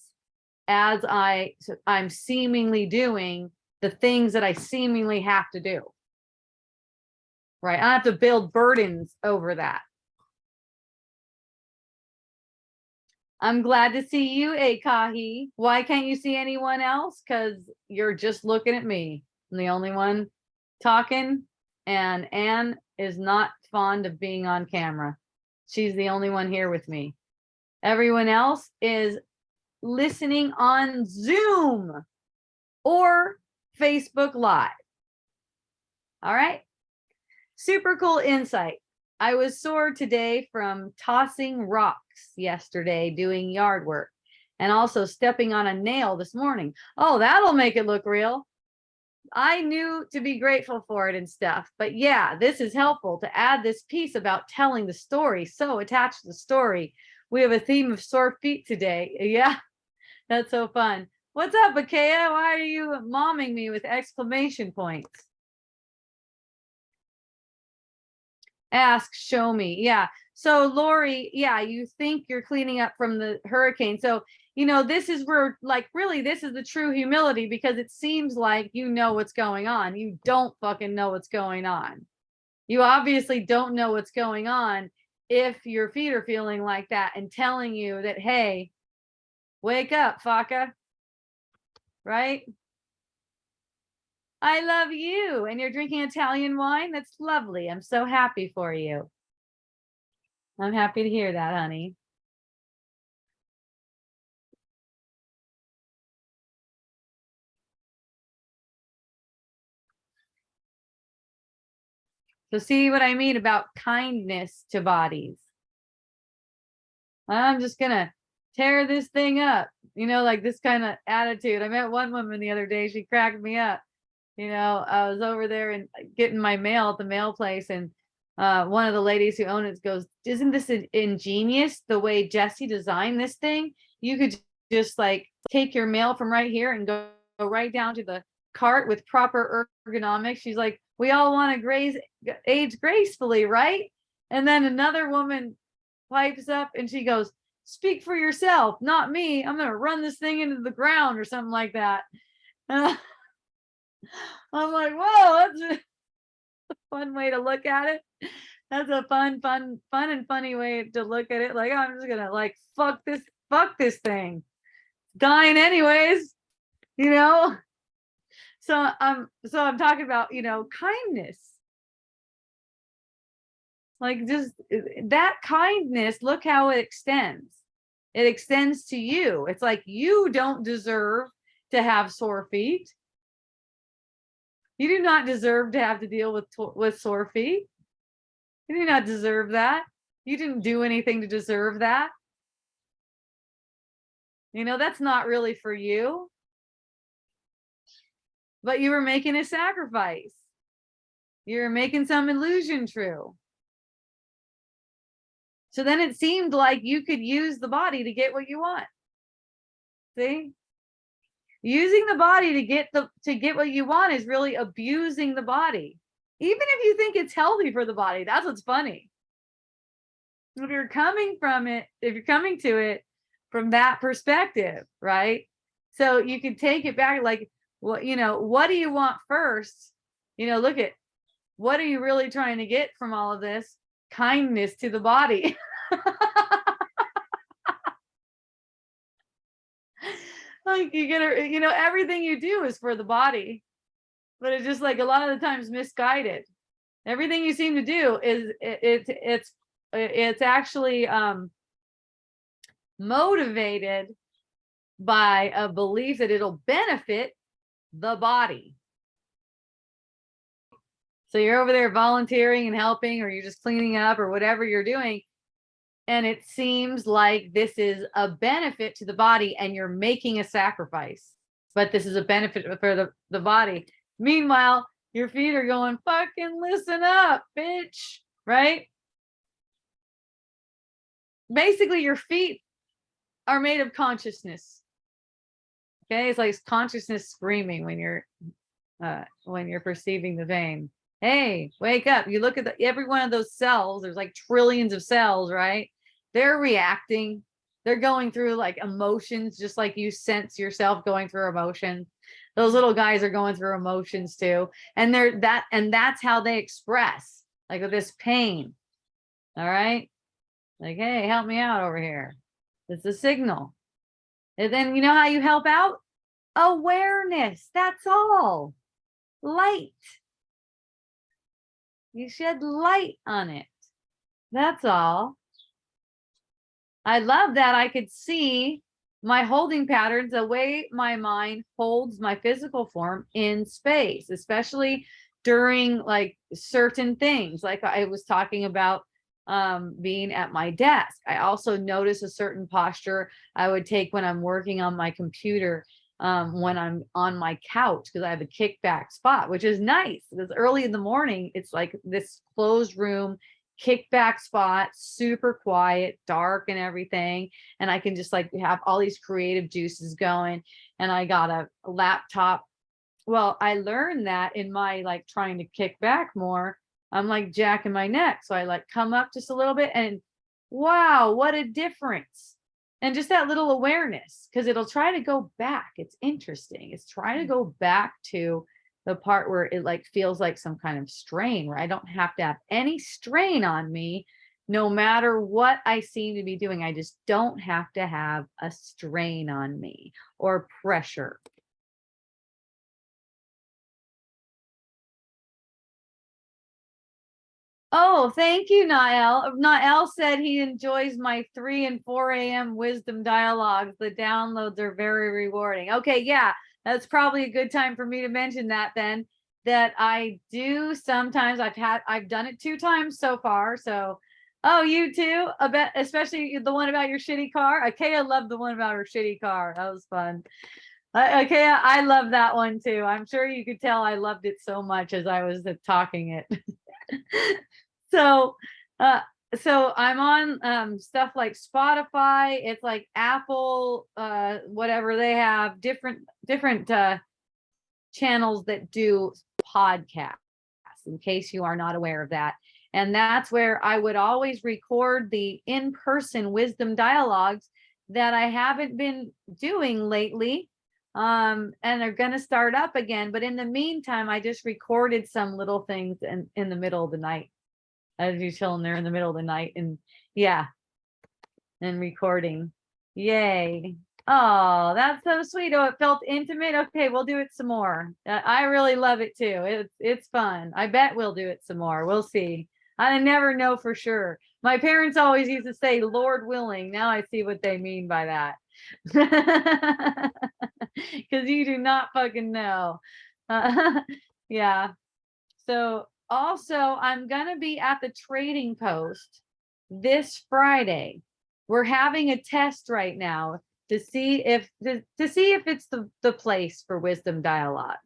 as I'm seemingly doing the things that I seemingly have to do. Right? I don't have to build burdens over that. I'm glad to see you, Akahi. Why can't you see anyone else? Because you're just looking at me. I'm the only one talking, and Anne is not fond of being on camera. She's the only one here with me. Everyone else is listening on Zoom or Facebook Live. All right. Super cool insight. I was sore today from tossing rocks yesterday doing yard work, and also stepping on a nail this morning. Oh, that'll make it look real. I knew to be grateful for it and stuff, but yeah, this is helpful to add this piece about telling the story. So attached to the story. We have a theme of sore feet today. Yeah, that's so fun. What's up, Akea? Why are you momming me with exclamation points? Ask, show me. Yeah. So Lori, yeah, you think you're cleaning up from the hurricane. So, this is where, like, really, this is the true humility, because it seems like you know what's going on. You don't fucking know what's going on. You obviously don't know what's going on if your feet are feeling like that and telling you that, hey, wake up, Faka. Right? I love you. And you're drinking Italian wine? That's lovely. I'm so happy for you. I'm happy to hear that, honey. So see what I mean about kindness to bodies. I'm just gonna tear this thing up, like this kind of attitude. I met one woman the other day. She cracked me up. I was over there and getting my mail at the mail place, and one of the ladies who owned it goes, "Isn't this ingenious the way Jesse designed this thing? You could just like take your mail from right here and go right down to the cart with proper ergonomics." She's like, "We all want to age gracefully, right?" And then another woman pipes up and she goes, "Speak for yourself, not me. I'm gonna run this thing into the ground," or something like that. I'm like, whoa, that's a fun way to look at it. That's a fun and funny way to look at it. Like, I'm just gonna like fuck this thing. Dying anyways, So I'm talking about, kindness. Like, just that kindness, look how it extends. It extends to you. It's like, you don't deserve to have sore feet. You do not deserve to have to deal with sore feet. You do not deserve that. You didn't do anything to deserve that. That's not really for you. But you were making a sacrifice. You're making some illusion true. So then it seemed like you could use the body to get what you want. See? Using the body to get what you want is really abusing the body. Even if you think it's healthy for the body, that's what's funny. If you're coming to it from that perspective, right? So you can take it back, like, what do you want first? Look at, what are you really trying to get from all of this? Kindness to the body. Like, you get everything you do is for the body, but it's just like a lot of the times misguided. Everything you seem to do is it's actually motivated by a belief that it'll benefit the body. So you're over there volunteering and helping, or you're just cleaning up, or whatever you're doing, and it seems like this is a benefit to the body, and you're making a sacrifice, but this is a benefit for the body. Meanwhile, your feet are going, fucking listen up, bitch, right? basically your feet are made of consciousness. Okay, it's like consciousness screaming when you're perceiving the vein. Hey, wake up. You look at every one of those cells, there's like trillions of cells, right? They're reacting. They're going through like emotions, just like you sense yourself going through emotions. Those little guys are going through emotions too. And that's how they express, like with this pain. All right. Like, hey, help me out over here. It's a signal. And then you know how you help out? Awareness. That's all. Light. You shed light on it. That's all. I love that I could see my holding patterns, the way my mind holds my physical form in space, especially during like certain things. Like I was talking about being at my desk. I also notice a certain posture I would take when I'm working on my computer, when I'm on my couch, because I have a kickback spot, which is nice because early in the morning, it's like this closed room kickback spot, super quiet, dark and everything. And I can just like have all these creative juices going. And I got a laptop. Well, I learned that in my like trying to kick back more, I'm like jacking my neck. So I like come up just a little bit and wow, what a difference. And just that little awareness, because it'll try to go back. It's interesting. It's trying to go back to the part where it like feels like some kind of strain, where I don't have to have any strain on me, no matter what I seem to be doing. I just don't have to have a strain on me or pressure. Oh, thank you, Nael. Nael said he enjoys my 3 and 4 a.m. wisdom dialogues. The downloads are very rewarding. Okay, yeah, that's probably a good time for me to mention that then, that I do sometimes. I've done it 2 times so far. So, oh, you too? I bet, especially the one about your shitty car. Akea loved the one about her shitty car. That was fun. Akea, I love that one too. I'm sure you could tell I loved it so much as I was talking it. So uh so I'm on stuff like Spotify. It's like Apple, whatever, they have different channels that do podcasts, in case you are not aware of that. And that's where I would always record the in-person wisdom dialogues that I haven't been doing lately. And they're going to start up again. But in the meantime, I just recorded some little things in the middle of the night. As you chilling there in the middle of the night, and yeah, and recording. Yay. Oh, that's so sweet. Oh, it felt intimate. Okay, we'll do it some more. I really love it too. It's fun. I bet we'll do it some more. We'll see. I never know for sure. My parents always used to say, Lord willing. Now I see what they mean by that. Because you do not fucking know. Yeah. So also, I'm going to be at the Trading Post this Friday. We're having a test right now to see if it's the place for wisdom dialogues.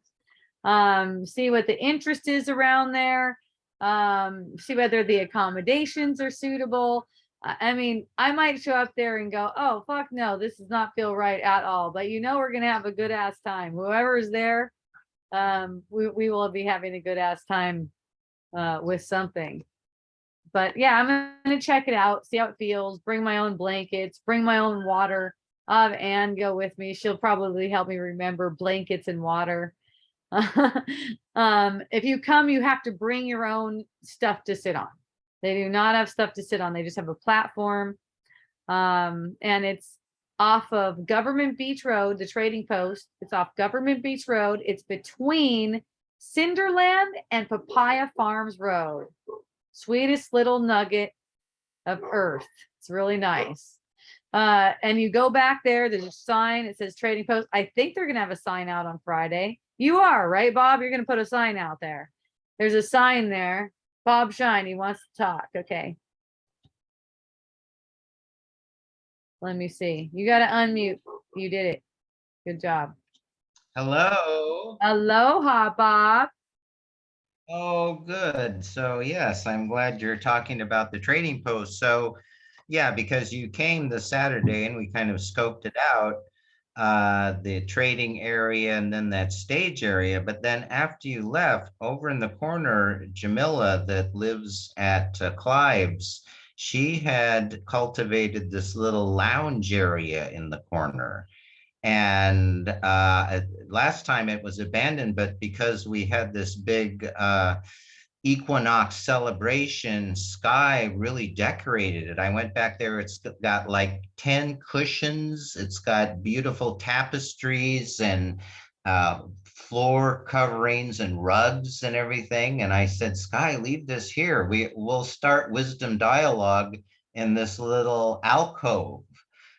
See what the interest is around there. See whether the accommodations are suitable. I mean, I might show up there and go, oh, fuck no, this does not feel right at all. But we're going to have a good ass time. Whoever is there, we will be having a good ass time with something. But yeah, I'm gonna check it out, see how it feels, bring my own blankets, bring my own water. I'll have Anne go with me. She'll probably help me remember blankets and water. If you come, you have to bring your own stuff to sit on. They do not have stuff to sit on. They just have a platform. And it's off of Government Beach Road, the Trading Post. It's off Government Beach Road. It's between Cinderland and Papaya Farms Road. Sweetest little nugget of earth. It's really nice. And you go back there, there's a sign, it says Trading Post. I think they're gonna have a sign out on Friday. You are, right, Bob? You're gonna put a sign out there. There's a sign there. Bob Shine, he wants to talk. Okay. Let me see. You gotta unmute. You did it. Good job. Hello. Aloha, Bob. Oh, good. So yes, I'm glad you're talking about the Trading Post. So Yeah, because you came this Saturday and we kind of scoped it out, the trading area and then that stage area. But then after you left, over in the corner, Jamila that lives at Clive's, she had cultivated this little lounge area in the corner. And last time it was abandoned, but because we had this big equinox celebration, Sky really decorated it. I went back there. It's got like 10 cushions. It's got beautiful tapestries and floor coverings and rugs and everything. And I said, Sky, leave this here. We'll start wisdom dialogue in this little alcove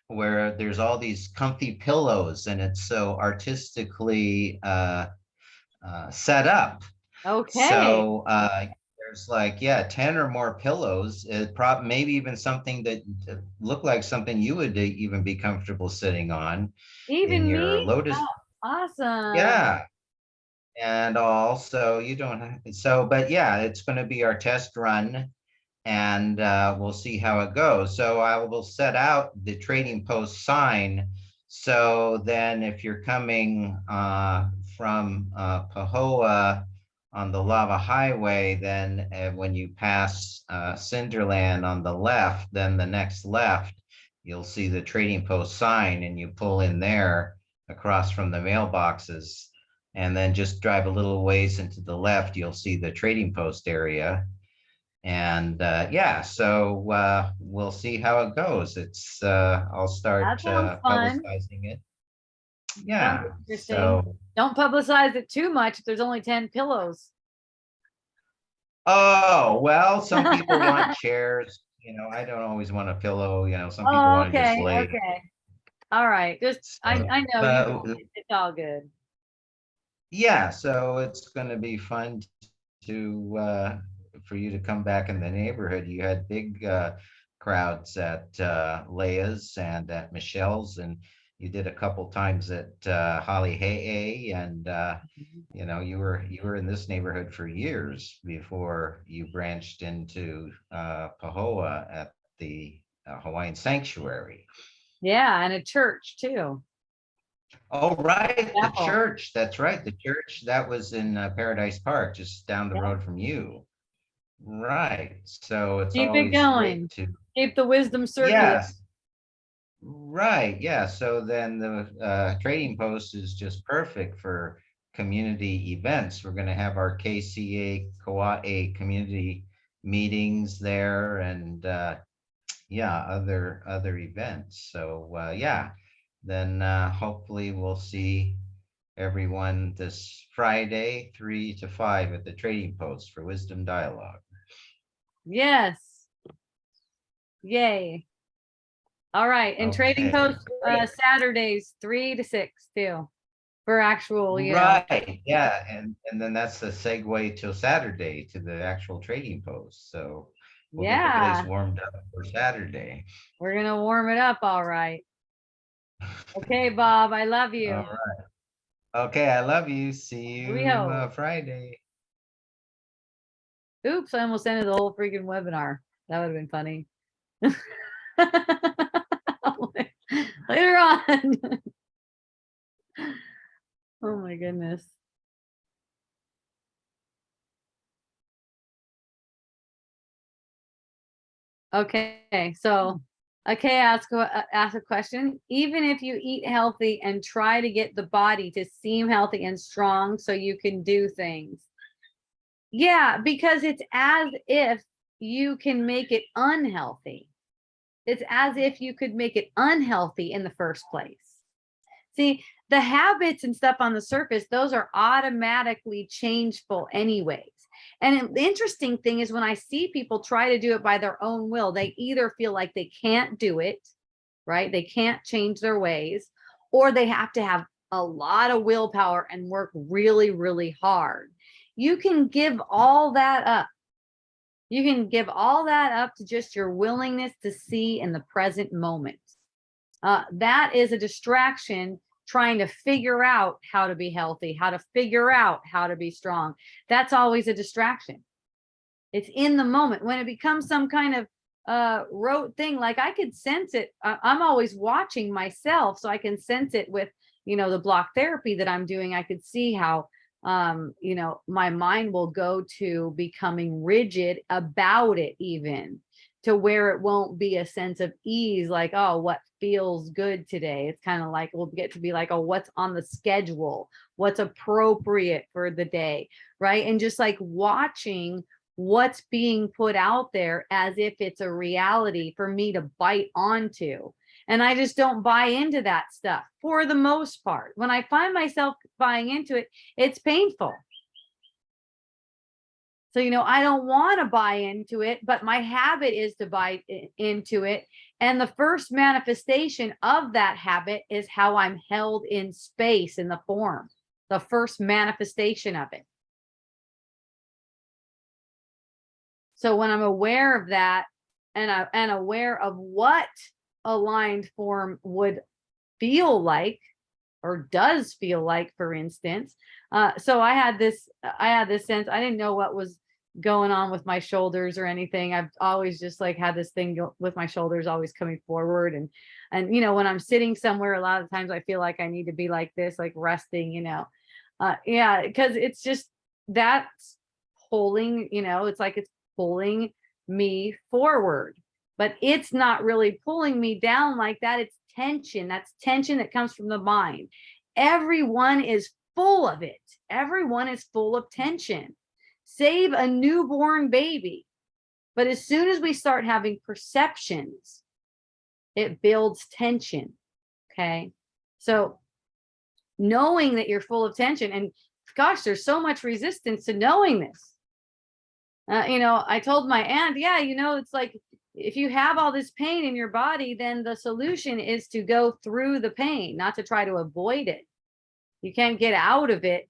where there's all these comfy pillows and it's so artistically set up. Okay. So there's like, yeah, 10 or more pillows. It maybe even something that looked like something you would even be comfortable sitting on in Even your me? lotus. Oh, awesome. Yeah. And also you don't have, so, but yeah, it's going to be our test run and we'll see how it goes. So I will set out the trading post sign. So then if you're coming from Pahoa on the Lava Highway, then when you pass Cinderland on the left, then the next left, you'll see the trading post sign and you pull in there across from the mailboxes. And then just drive a little ways into the left, you'll see the trading post area. And yeah, so we'll see how it goes. It's I'll That start sounds fun. publicizing it. Sounds Yeah, interesting. so Don't publicize it too much if there's only 10 pillows. oh well, some people want chairs. I don't always want a pillow. Some people Oh, want to just okay. lay there. Okay. All right. Just So, I know you but want it. It's all good. yeah, so it's going to be fun to for you to come back in the neighborhood. You had big crowds at Leia's and at Michelle's, and you did a couple times at Holly Hey, and you were in this neighborhood for years before you branched into Pahoa at the Hawaiian Sanctuary. Yeah, and a church too. Oh, right, the Chapel. church. That's right, the church that was in Paradise Park, just down the Yeah. road from you. Right. So it's Keep it always great going. to, Keep the wisdom circulating. yes, right. Yeah. So then the trading post is just perfect for community events. We're going to have our KCA Kauai community meetings there and yeah, other events. So yeah, then hopefully we'll see everyone this Friday, 3 to 5 at the trading post for Wisdom Dialogue. Yes. Yay. All right. And trading Okay, post great. Saturdays 3 to 6 too. For actual, Right, yeah, and then that's the segue to Saturday to the actual trading post. So we'll get the place yeah, warmed up for Saturday. we're gonna warm it up. All right. Okay, Bob, I love All you. right. Okay, I love you. See We you hope. Friday. Oops, I almost ended the whole freaking webinar. That would have been funny. Later on. Oh my goodness. Okay, so okay, ask a question. Even if you eat healthy and try to get the body to seem healthy and strong so you can do things. Yeah, because it's as if you can make it unhealthy. It's as if you could make it unhealthy in the first place. See, the habits and stuff on the surface, those are automatically changeful anyways. And the interesting thing is when I see people try to do it by their own will, they either feel like they can't do it, right? They can't change their ways, or they have to have a lot of willpower and work really, really hard. You can give all that up. You can give all that up to just your willingness to see in the present moment. That is a distraction trying to figure out how to be healthy, how to figure out how to be strong. That's always a distraction. It's in the moment. When it becomes some kind of rote thing. Like I could sense it. I'm always watching myself, so I can sense it with, the block therapy that I'm doing. I could see how, my mind will go to becoming rigid about it, even to where it won't be a sense of ease, like, oh, what feels good today. It's kind of like we'll get to be like, oh, what's on the schedule, what's appropriate for the day, right? And just like watching what's being put out there as if it's a reality for me to bite onto. And I just don't buy into that stuff for the most part. When I find myself buying into it, it's painful. So, I don't want to buy into it, but my habit is to buy into it. And the first manifestation of that habit is how I'm held in space in the form, the first manifestation of it. So when I'm aware of that and aware of what aligned form would feel like, or does feel like, for instance. So I had this sense, I didn't know what was going on with my shoulders or anything. I've always just like had this thing with my shoulders always coming forward. And when I'm sitting somewhere, a lot of times I feel like I need to be like this, like resting, yeah, because it's just that's pulling, it's like it's pulling me forward, but it's not really pulling me down like that. It's tension. That's tension that comes from the mind. Everyone is full of it. Everyone is full of tension. Save a newborn baby. But as soon as we start having perceptions, it builds tension. Okay. So knowing that you're full of tension, and gosh, there's so much resistance to knowing this. I told my aunt, yeah, it's like, if you have all this pain in your body, then the solution is to go through the pain, not to try to avoid it. You can't get out of it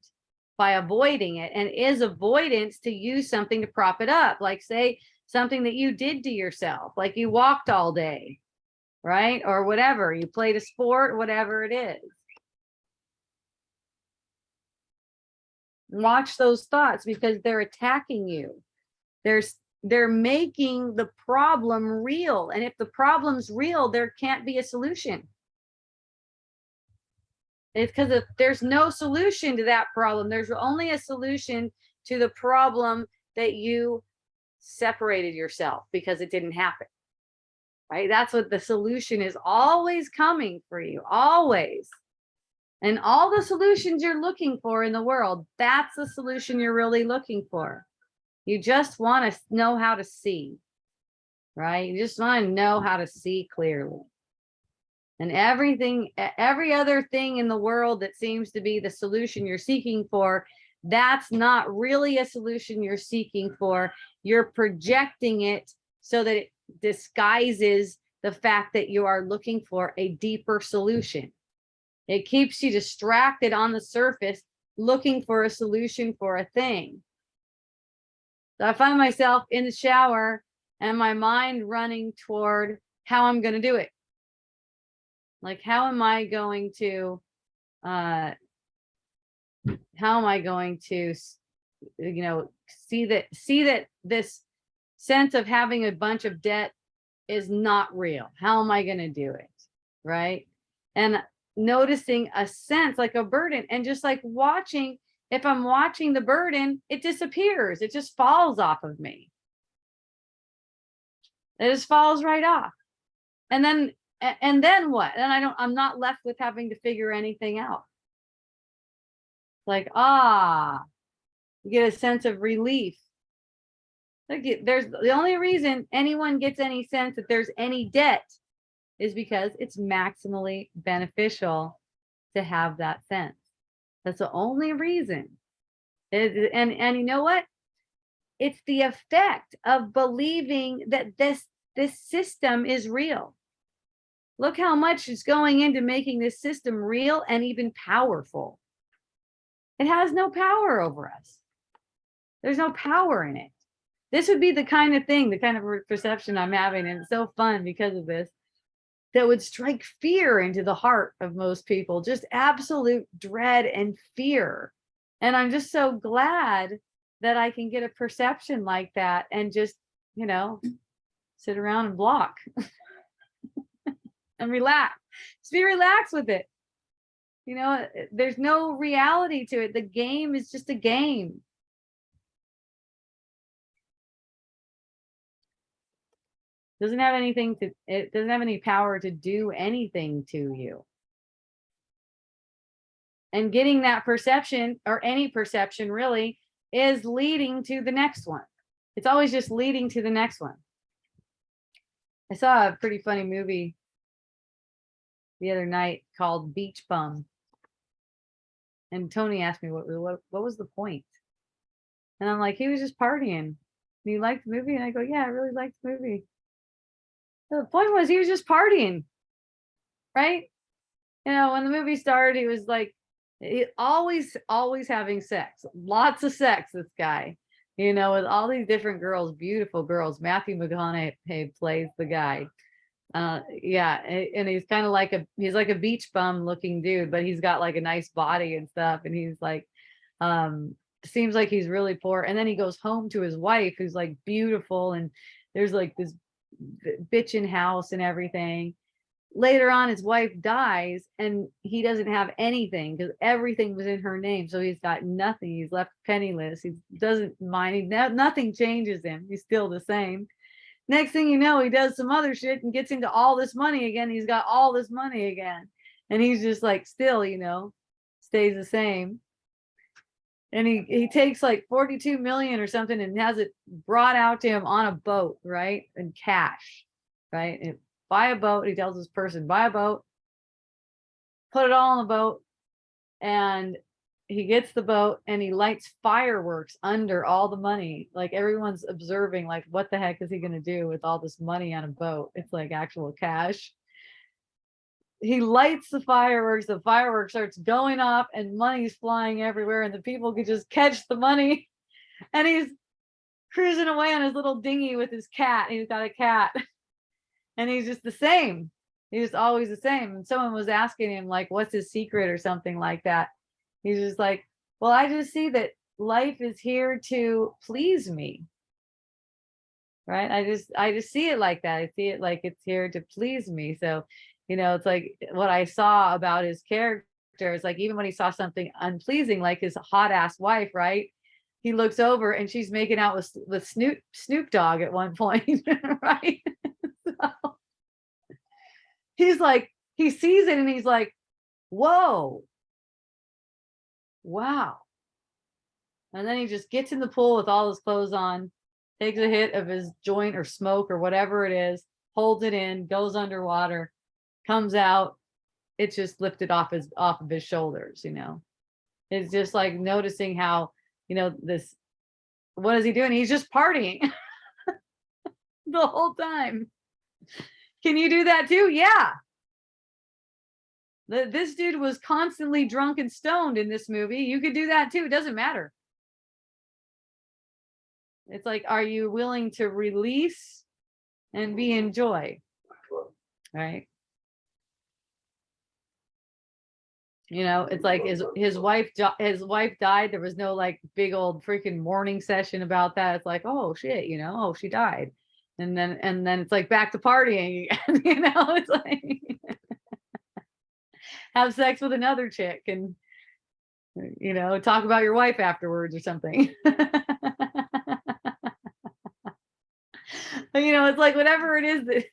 by avoiding it. And is avoidance to use something to prop it up, like say something that you did to yourself, like you walked all day, right? Or whatever, you played a sport, whatever it is. Watch those thoughts, because they're attacking you. They're making the problem real. And if the problem's real, there can't be a solution. It's because if there's no solution to that problem, there's only a solution to the problem that you separated yourself because it didn't happen. Right? That's what the solution is always coming for you, always. And all the solutions you're looking for in the world, that's the solution you're really looking for. You just want to know how to see, right? You just want to know how to see clearly. And every other thing in the world that seems to be the solution you're seeking for, that's not really a solution you're seeking for. You're projecting it so that it disguises the fact that you are looking for a deeper solution. It keeps you distracted on the surface, looking for a solution for a thing. So I find myself in the shower and my mind running toward how I'm going to do it. Like, how am I going to see that this sense of having a bunch of debt is not real? How am I going to do it? Right? And noticing a sense like a burden, and just like watching, if I'm watching the burden, it disappears. It just falls off of me. It just falls right off. And then what? And I'm not left with having to figure anything out. Like, you get a sense of relief. There's the only reason anyone gets any sense that there's any debt is because it's maximally beneficial to have that sense. That's the only reason. And you know what? It's the effect of believing that this system is real. Look how much is going into making this system real and even powerful. It has no power over us. There's no power in it. This would be the kind of thing, the kind of perception I'm having, and it's so fun because of this, that would strike fear into the heart of most people, just absolute dread and fear. And I'm just so glad that I can get a perception like that and just, sit around and block and relax. Just be relaxed with it. You know, there's no reality to it. The game is just a game. Doesn't have anything to, it doesn't have any power to do anything to you. And getting that perception, or any perception really, is leading to the next one. It's always just leading to the next one. I saw a pretty funny movie the other night called Beach Bum. And Tony asked me what was the point? And I'm like, he was just partying. And you liked the movie? And I go, yeah, I really liked the movie. The point was he was just partying, right? You know, when the movie started, he was like, always having sex, lots of sex, this guy, you know, with all these different girls, beautiful girls. Matthew McConaughey plays the guy. Yeah, and he's kind of like he's like a beach bum looking dude, but he's got like a nice body and stuff, and he's like, seems like he's really poor. And then he goes home to his wife, who's like beautiful, and there's like this bitchin' house and everything. Later on, his wife dies and he doesn't have anything because everything was in her name. So he's got nothing. He's left penniless. He doesn't mind. Nothing changes him. He's still the same. Next thing you know, he does some other shit and gets into all this money again. He's got all this money again. And he's just like, still, you know, stays the same. And he takes like 42 million or something and has it brought out to him on a boat, right? And cash, right? And buy a boat. He tells this person, buy a boat, put it all on the boat. And he gets the boat and he lights fireworks under all the money. Like everyone's observing, like, what the heck is he going to do with all this money on a boat? It's like actual cash. He lights the fireworks starts going off and money's flying everywhere and the people could just catch the money. And he's cruising away on his little dinghy with his cat. He's got a cat. And he's just the same. He's just always the same. And someone was asking him, like, what's his secret or something like that. He's just like, well, I just see that life is here to please me. Right? I just see it like that. I see it like it's here to please me. So, you know, it's like what I saw about his character is like, even when he saw something unpleasing, like his hot ass wife, right? He looks over and she's making out with Snoop Dogg at one point, right? So, he's like, he sees it and he's like, whoa, wow. And then he just gets in the pool with all his clothes on, takes a hit of his joint or smoke or whatever it is, holds it in, goes underwater, comes out. It's just lifted off of his shoulders, you know. It's just like noticing how, you know, this, what is he doing? He's just partying the whole time. Can you do that too? Yeah. This dude was constantly drunk and stoned in this movie. You could do that too. It doesn't matter. It's like, are you willing to release and be in joy? Right? You know, it's like his wife died. There was no like big old freaking mourning session about that. It's like, oh shit, you know, oh, she died. And then it's like back to partying again. You know, it's like have sex with another chick and, you know, talk about your wife afterwards or something. But, you know, it's like whatever it is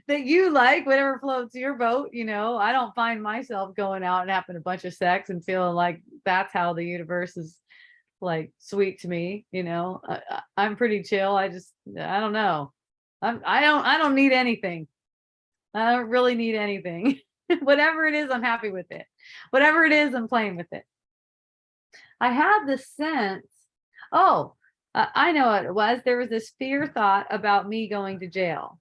that you like, whatever floats your boat. You know, I don't find myself going out and having a bunch of sex and feeling like that's how the universe is like sweet to me. You know, I'm pretty chill. I don't know. I don't need anything. I don't really need anything. Whatever it is, I'm happy with it. Whatever it is, I'm playing with it. I have the sense, oh, I know what it was. There was this fear thought about me going to jail,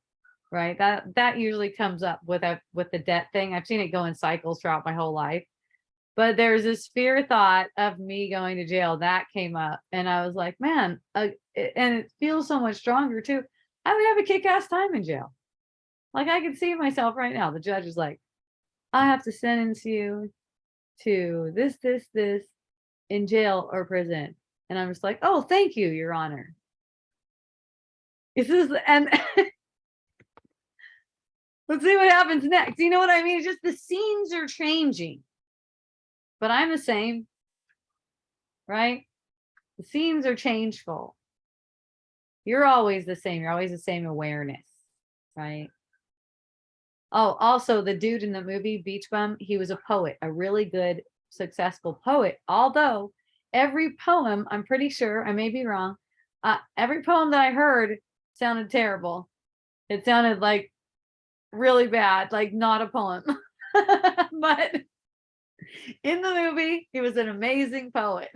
right? That usually comes up with the debt thing. I've seen it go in cycles throughout my whole life. But there's this fear thought of me going to jail that came up, and I was like, man, and it feels so much stronger too. I would have a kick-ass time in jail. Like I can see myself right now. The judge is like, I have to sentence you to this in jail or prison. And I'm just like, oh, thank you, Your Honor. This is, and Let's see what happens next. You know what I mean? It's just the scenes are changing, but I'm the same, right? The scenes are changeful. You're always the same. You're always the same awareness, right? Oh, also the dude in the movie Beach Bum, he was a poet, a really good, successful poet. Although every poem, I'm pretty sure, I may be wrong, every poem that I heard sounded terrible. It sounded like really bad, like not a poem. But in the movie, he was an amazing poet.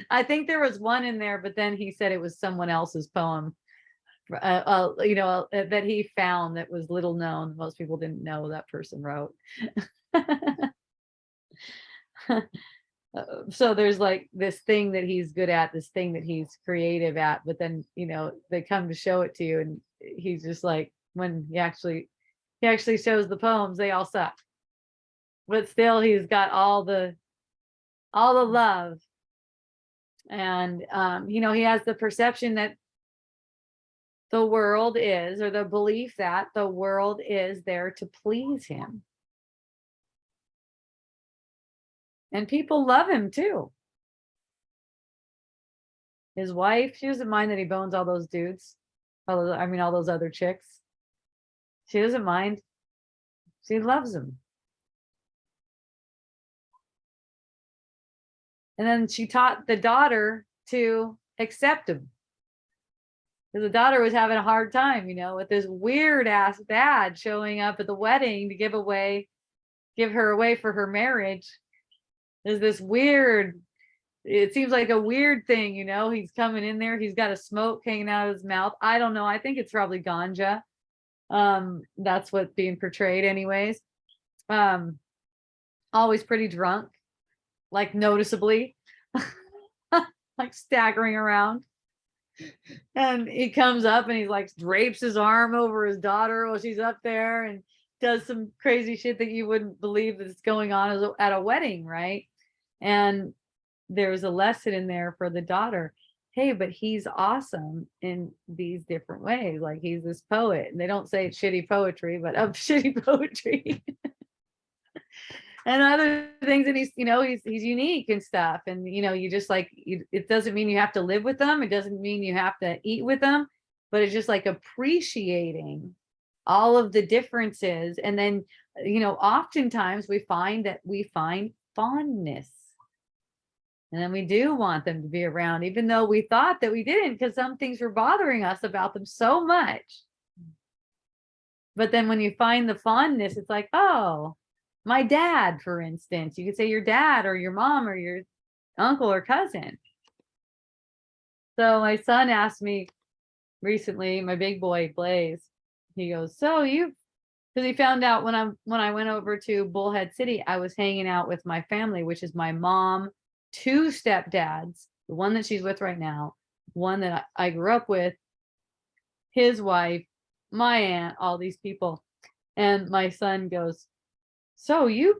I think there was one in there, but then he said it was someone else's poem, that he found that was little known. Most people didn't know that person wrote. So there's like this thing that he's good at, this thing that he's creative at, but then, they come to show it to you, and he's just like, when he actually shows the poems, they all suck. But still, he's got all the love. And, he has the perception that the world is, or the belief that the world is there to please him. And people love him too. His wife, she doesn't mind that he bones all those dudes. All those other chicks. She doesn't mind. She loves him. And then she taught the daughter to accept him. Because the daughter was having a hard time, with this weird ass dad showing up at the wedding to give her away for her marriage. There's this weird, it seems like a weird thing, he's coming in there, he's got a smoke hanging out of his mouth. I don't know. I think it's probably ganja. That's what's being portrayed anyways. Always pretty drunk, like noticeably, like staggering around. And he comes up and he's like drapes his arm over his daughter while she's up there and does some crazy shit that you wouldn't believe that it's going on at a wedding, right? And there's a lesson in there for the daughter. Hey, but he's awesome in these different ways. Like, he's this poet, and they don't say it's shitty poetry, but of shitty poetry. And other things, and he's unique and stuff. And you just like, it doesn't mean you have to live with them, it doesn't mean you have to eat with them, but it's just like appreciating all of the differences. And then oftentimes we find fondness, and then we do want them to be around, even though we thought that we didn't, because some things were bothering us about them so much. But then when you find the fondness, it's like, oh, my dad, for instance. You could say your dad or your mom or your uncle or cousin. So my son asked me recently, my big boy Blaze, he goes, so because he found out when I went over to Bullhead City, I was hanging out with my family, which is my mom, 2 stepdads, the one that she's with right now, one that I grew up with, his wife, my aunt, all these people. And my son goes, so you've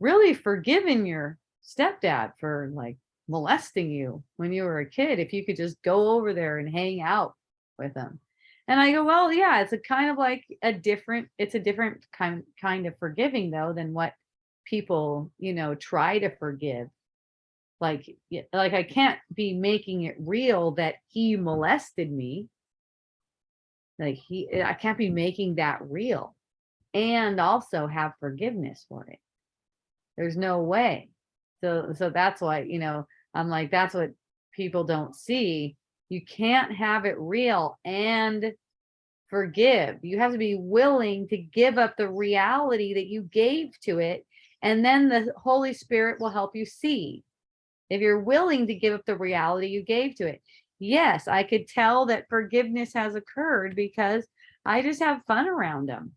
really forgiven your stepdad for like molesting you when you were a kid, if you could just go over there and hang out with him. And I go, well, yeah, it's a different kind of forgiving though than what people, try to forgive. Like I can't be making it real that he molested me. Like I can't be making that real and also have forgiveness for it. There's no way. So that's why, I'm like, that's what people don't see. You can't have it real and forgive. You have to be willing to give up the reality that you gave to it, and then the Holy Spirit will help you see. If you're willing to give up the reality you gave to it. Yes, I could tell that forgiveness has occurred because I just have fun around him.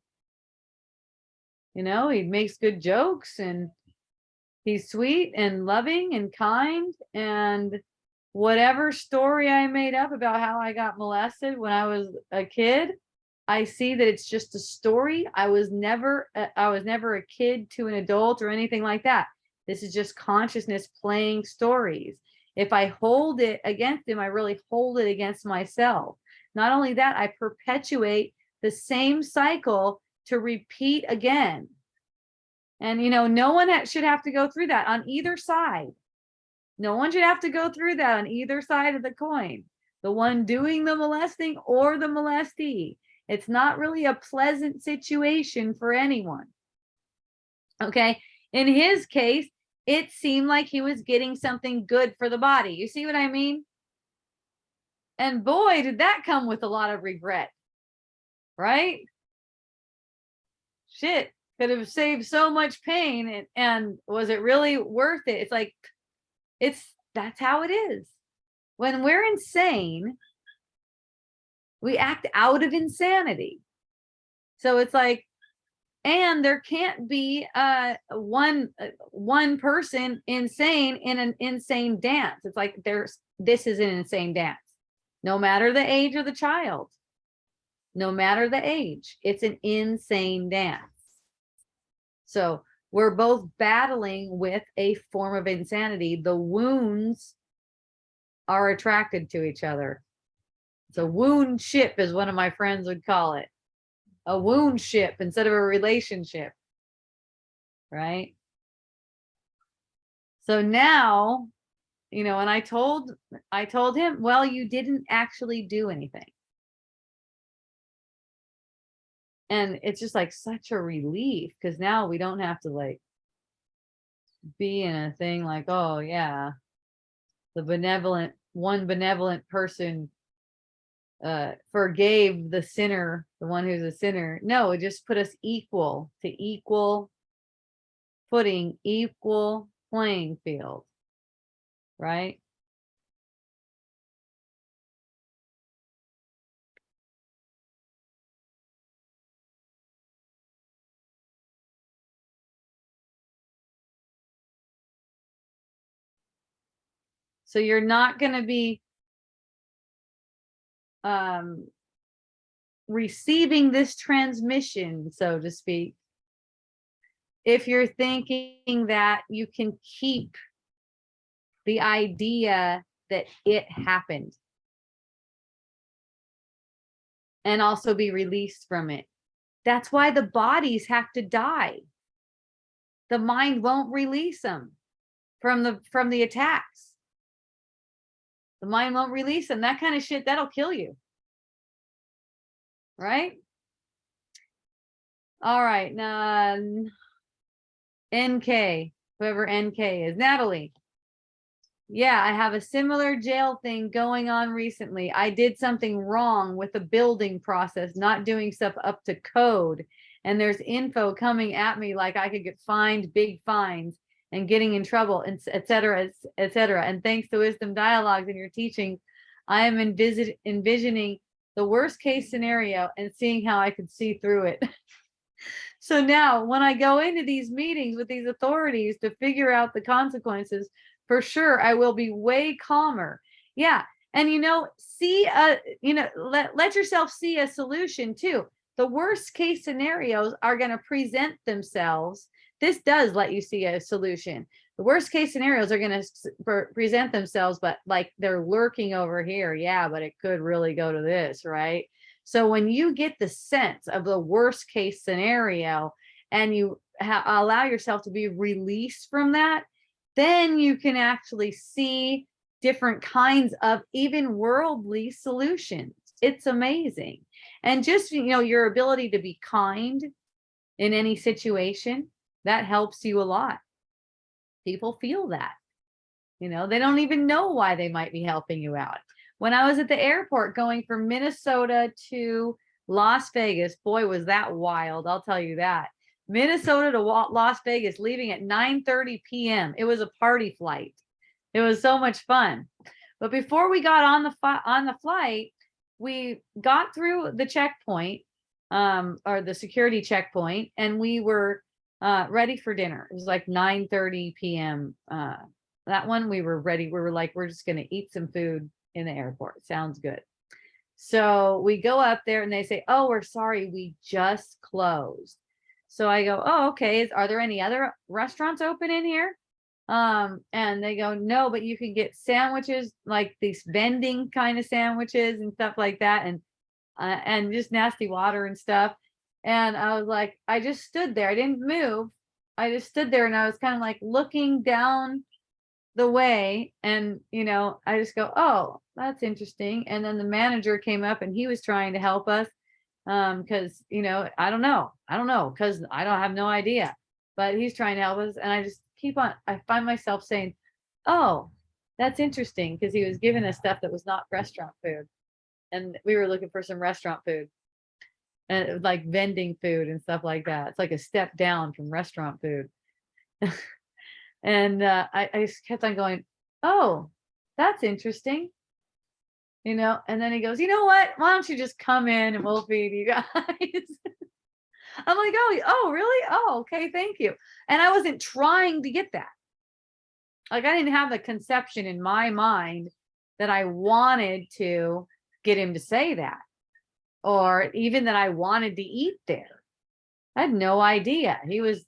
He makes good jokes, and he's sweet and loving and kind. And whatever story I made up about how I got molested when I was a kid, I see that it's just a story. I was never a kid to an adult or anything like that. This is just consciousness playing stories. If I hold it against him, I really hold it against myself. Not only that, I perpetuate the same cycle to repeat again. And, no one should have to go through that on either side. No one should have to go through that on either side of the coin, the one doing the molesting or the molestee. It's not really a pleasant situation for anyone. Okay. In his case, it seemed like he was getting something good for the body. You see what I mean? And boy, did that come with a lot of regret, right? Shit, could have saved so much pain. And was it really worth it? It's like, that's how it is. When we're insane, we act out of insanity. So it's like, and there can't be one person insane in an insane dance. It's like this is an insane dance. No matter the age of the child, no matter the age, it's an insane dance. So we're both battling with a form of insanity. The wounds are attracted to each other. It's a wound ship, as one of my friends would call it. A wound ship instead of a relationship, right? So now, and I told him, well, you didn't actually do anything. And it's just like such a relief, because now we don't have to like be in a thing like, oh yeah, the benevolent person forgave the sinner, the one who's a sinner. No, it just put us equal footing, equal playing field, right? So you're not going to be receiving this transmission, so to speak, if you're thinking that you can keep the idea that it happened and also be released from it. That's why the bodies have to die. The mind won't release them from the attacks. The mind won't release them. That kind of shit, that'll kill you. Right? All right. Now, NK, whoever NK is. Natalie. Yeah, I have a similar jail thing going on recently. I did something wrong with the building process, not doing stuff up to code. And there's info coming at me like I could get fined, big fines, and getting in trouble, and et cetera, et cetera. And thanks to Wisdom Dialogues and your teaching, I am envisioning the worst case scenario and seeing how I could see through it. So now when I go into these meetings with these authorities to figure out the consequences, for sure, I will be way calmer. Yeah. And, see, let yourself see a solution too. The worst case scenarios are going to present themselves. This does let you see a solution. The worst case scenarios are going to present themselves, but like they're lurking over here. Yeah, but it could really go to this, right? So when you get the sense of the worst case scenario and you allow yourself to be released from that, then you can actually see different kinds of even worldly solutions. It's amazing. And just, your ability to be kind in any situation, that helps you a lot. People feel that, they don't even know why they might be helping you out. When I was at the airport going from Minnesota to Las Vegas, boy, was that wild. I'll tell you that. Minnesota to Las Vegas, leaving at 9:30 p.m. It was a party flight. It was so much fun. But before we got on the flight, we got through the checkpoint, or the security checkpoint, and we were ready for dinner. It was like 9:30 p.m. That one we were ready. We were like, we're just going to eat some food in the airport. Sounds good. So we go up there and they say, oh, we're sorry, we just closed. So I go, oh, okay. Are there any other restaurants open in here? And they go, no, but you can get sandwiches, like these vending kind of sandwiches and stuff like that. And and just nasty water and stuff. And I was like, I just stood there. I didn't move. I just stood there and I was kind of like looking down the way, and I just go, oh, that's interesting. And then the manager came up and he was trying to help us, because I don't know because I don't have no idea, but he's trying to help us. And I find myself saying, oh, that's interesting, because he was giving us stuff that was not restaurant food, and we were looking for some restaurant food, and it was like vending food and stuff like that. It's like a step down from restaurant food. And I just kept on going, oh, that's interesting. And then he goes, you know what? Why don't you just come in and we'll feed you guys? I'm like, oh, really? Oh, okay, thank you. And I wasn't trying to get that. Like, I didn't have the conception in my mind that I wanted to get him to say that, or even that I wanted to eat there. I had no idea. He was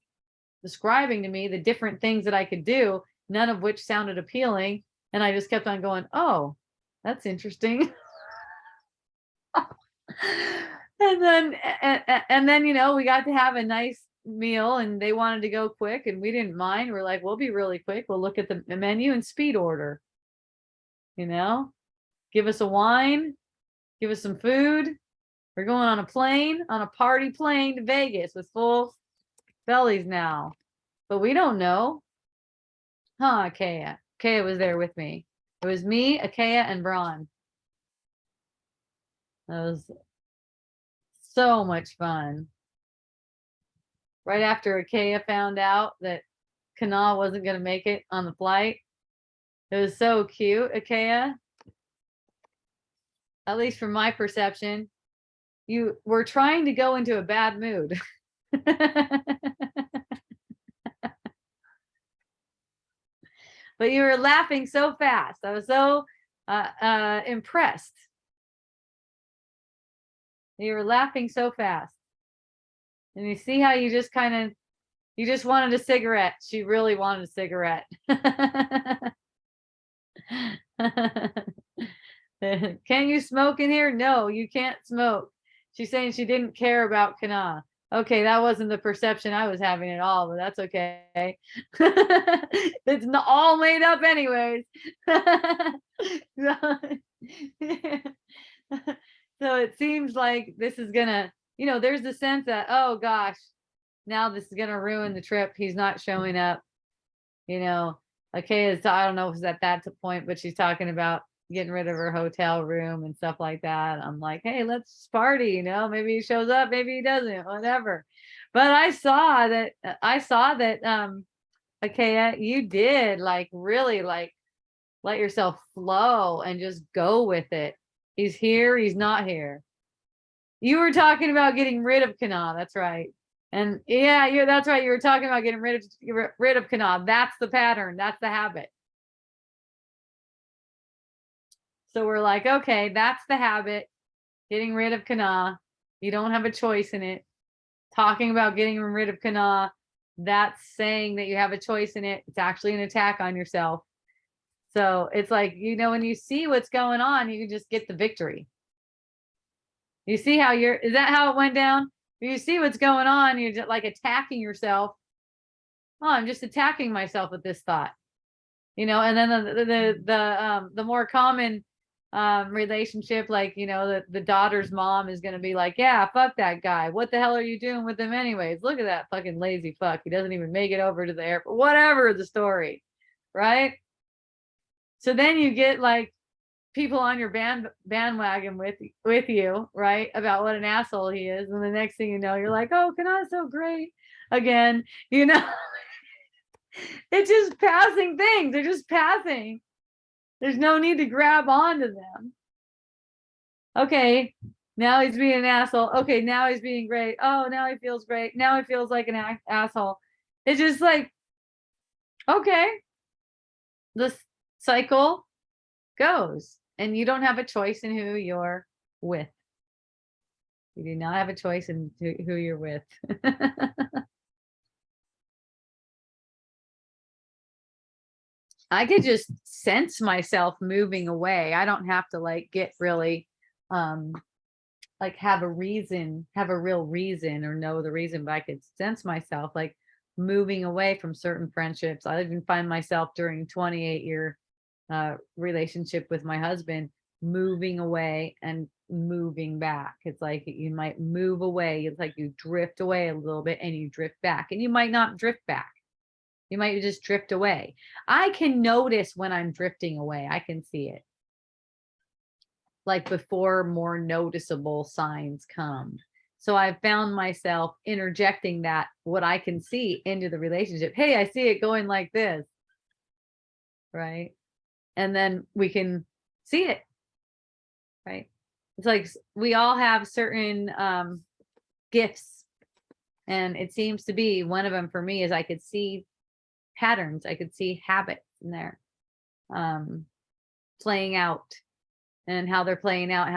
describing to me the different things that I could do, none of which sounded appealing. And I just kept on going, oh, that's interesting. And then we got to have a nice meal, and they wanted to go quick and we didn't mind. We're like, we'll be really quick. We'll look at the menu and speed order. Give us a wine, give us some food. We're going on a party plane to Vegas with full bellies now. But we don't know. Huh, Akea. Akea was there with me. It was me, Akea, and Braun. That was so much fun. Right after Akea found out that Kana wasn't going to make it on the flight. It was so cute, Akea. At least from my perception, you were trying to go into a bad mood. But you were laughing so fast. I was so impressed. You were laughing so fast. And you see how you just wanted a cigarette. She really wanted a cigarette. Can you smoke in here? No, you can't smoke. She's saying she didn't care about Kana. Okay, that wasn't the perception I was having at all, but that's okay. It's not all made up anyways. So it seems like this is gonna, there's the sense that, oh gosh, now this is gonna ruin the trip. He's not showing up. Okay, I don't know if it's at that point, but she's talking about getting rid of her hotel room and stuff like that. I'm like, hey, let's party, maybe he shows up, maybe he doesn't, whatever. But I saw that Akea, you did really let yourself flow and just go with it. He's here, he's not here. You were talking about getting rid of Kana, that's right. And yeah, that's right. You were talking about getting rid of Kana. That's the pattern. That's the habit. So we're like, okay, that's the habit. Getting rid of Kana. You don't have a choice in it. Talking about getting rid of Kana, that's saying that you have a choice in it. It's actually an attack on yourself. So it's like, when you see what's going on, you can just get the victory. You see how is that how it went down? You see what's going on, you're just like attacking yourself. Oh, I'm just attacking myself with this thought. And then the more common relationship, like, the daughter's mom is going to be like, yeah, fuck that guy. What the hell are you doing with him anyways? Look at that fucking lazy fuck. He doesn't even make it over to the airport, whatever the story. Right. So then you get like people on your bandwagon with you, right, about what an asshole he is, and the next thing you know, you're like, oh, Kana's so great again. It's just passing things. They're just passing. There's no need to grab onto them. Okay, now he's being an asshole. Okay, now he's being great. Oh, now he feels great. Now he feels like an asshole. It's just like, okay, this cycle goes, and you don't have a choice in who you're with. You do not have a choice in who you're with. I could just sense myself moving away. I don't have to get really like have a reason, have a real reason or know the reason, but I could sense myself like moving away from certain friendships. I even find myself during 28-year relationship with my husband moving away and moving back. It's like you might move away. It's like you drift away a little bit and you drift back, and you might not drift back. You might just drift away. I can notice when I'm drifting away. I can see it like before more noticeable signs come. So I found myself interjecting that what I can see into the relationship. Hey, I see it going like this. Right. And then we can see it. Right. It's like we all have certain gifts. And it seems to be one of them for me is I could see patterns. I could see habits in there playing out, and how they're playing out,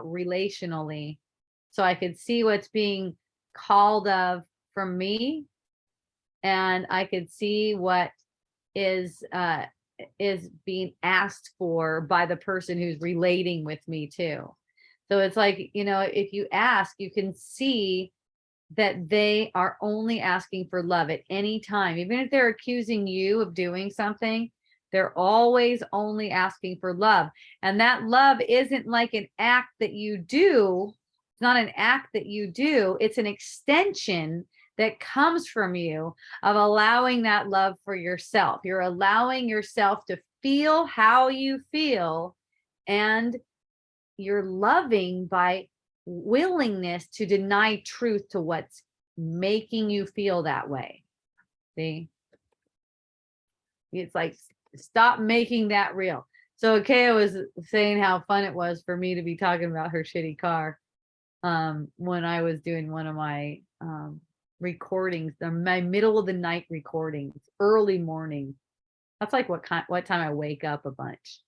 relationally. So I could see what's being called of from me, and I could see what is being asked for by the person who's relating with me too. So it's like, if you ask, you can see that they are only asking for love at any time. Even if they're accusing you of doing something, they're always only asking for love. And that love isn't like an act that you do. It's not an act that you do. It's an extension that comes from you of allowing that love for yourself. You're allowing yourself to feel how you feel, and you're loving by willingness to deny truth to what's making you feel that way. See? It's like, stop making that real. So Kaya was saying how fun it was for me to be talking about her shitty car when I was doing one of my recordings, my middle of the night recordings, early morning. That's like what time I wake up a bunch.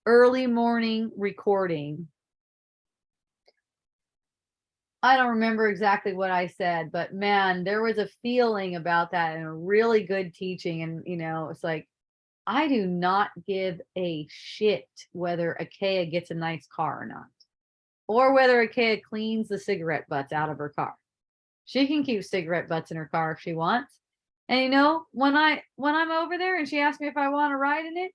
Early morning recording. I don't remember exactly what I said, but man, there was a feeling about that and a really good teaching. And, it's like, I do not give a shit whether Akea gets a nice car or not, or whether Akea cleans the cigarette butts out of her car. She can keep cigarette butts in her car if she wants. And when I'm over there and she asks me if I want to ride in it,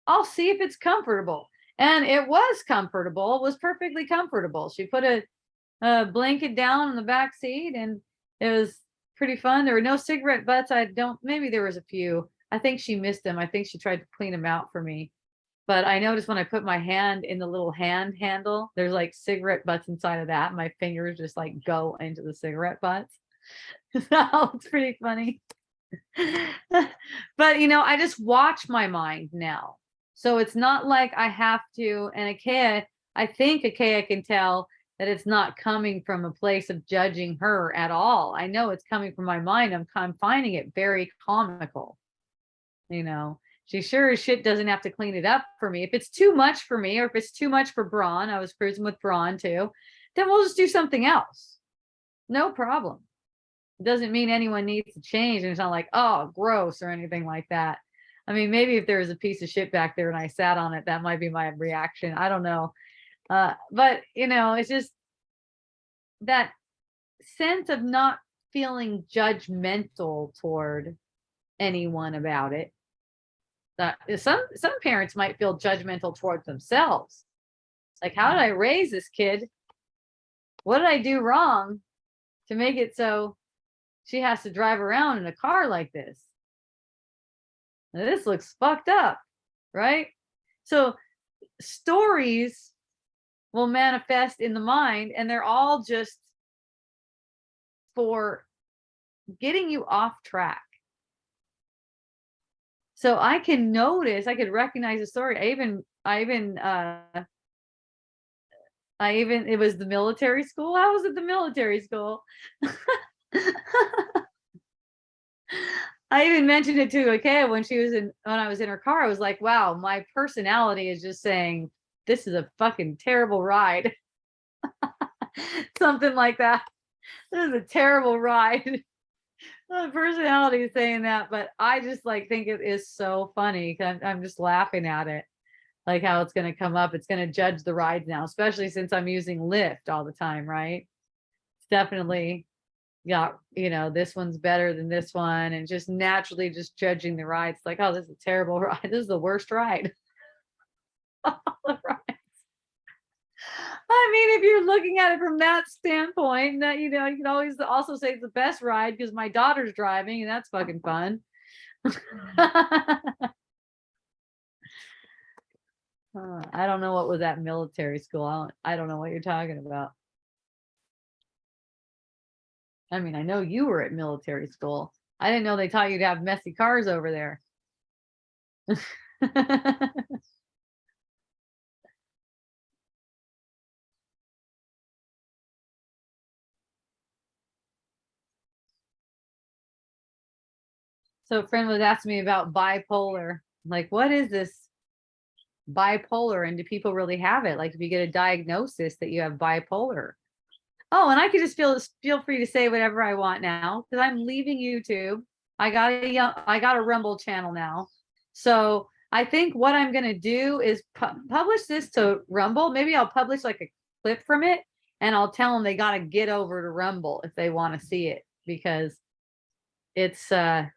I'll see if it's comfortable. And it was comfortable. It was perfectly comfortable. She put a blanket down in the back seat, and it was pretty fun. There were no cigarette butts. Maybe there was a few. I think she missed them. I think she tried to clean them out for me. But I noticed when I put my hand in the little hand handle, there's like cigarette butts inside of that. My fingers just like go into the cigarette butts. So it's pretty funny. But I just watch my mind now. So it's not like I have to, and I think Akea can tell that it's not coming from a place of judging her at all. I know it's coming from my mind. I'm finding it very comical. She sure as shit doesn't have to clean it up for me. If it's too much for me, or if it's too much for Braun, I was cruising with Braun too, then we'll just do something else. No problem. It doesn't mean anyone needs to change. And it's not like, oh, gross or anything like that. I mean, maybe if there was a piece of shit back there and I sat on it, that might be my reaction. I don't know. But it's just that sense of not feeling judgmental toward anyone about it. Some parents might feel judgmental towards themselves. Like, how did I raise this kid? What did I do wrong to make it so she has to drive around in a car like this? Now, this looks fucked up, right? So stories will manifest in the mind, and they're all just for getting you off track. So I can notice, I could recognize the story. It was the military school. I was at the military school. I even mentioned it to Akea when I was in her car. I was like, wow, my personality is just saying, this is a fucking terrible ride. Something like that. This is a terrible ride. The personality is saying that, but I just think it is so funny. I'm just laughing at it. like how it's going to come up. It's going to judge the rides now, especially since I'm using Lyft all the time, right? It's definitely got, this one's better than this one, and just naturally just judging the rides like, oh, this is a terrible ride. This is the worst ride. All the rides. I mean, if you're looking at it from that standpoint, that you can always also say it's the best ride because my daughter's driving and that's fucking fun. I don't know what was at military school. I don't know what you're talking about. I mean, I know you were at military school. I didn't know they taught you to have messy cars over there. So a friend was asking me about bipolar. Like, what is this bipolar? And do people really have it? Like, if you get a diagnosis that you have bipolar. Oh, and I could just feel free to say whatever I want now because I'm leaving YouTube. I got a Rumble channel now. So I think what I'm going to do is publish this to Rumble. Maybe I'll publish like a clip from it and I'll tell them they got to get over to Rumble if they want to see it, because it's not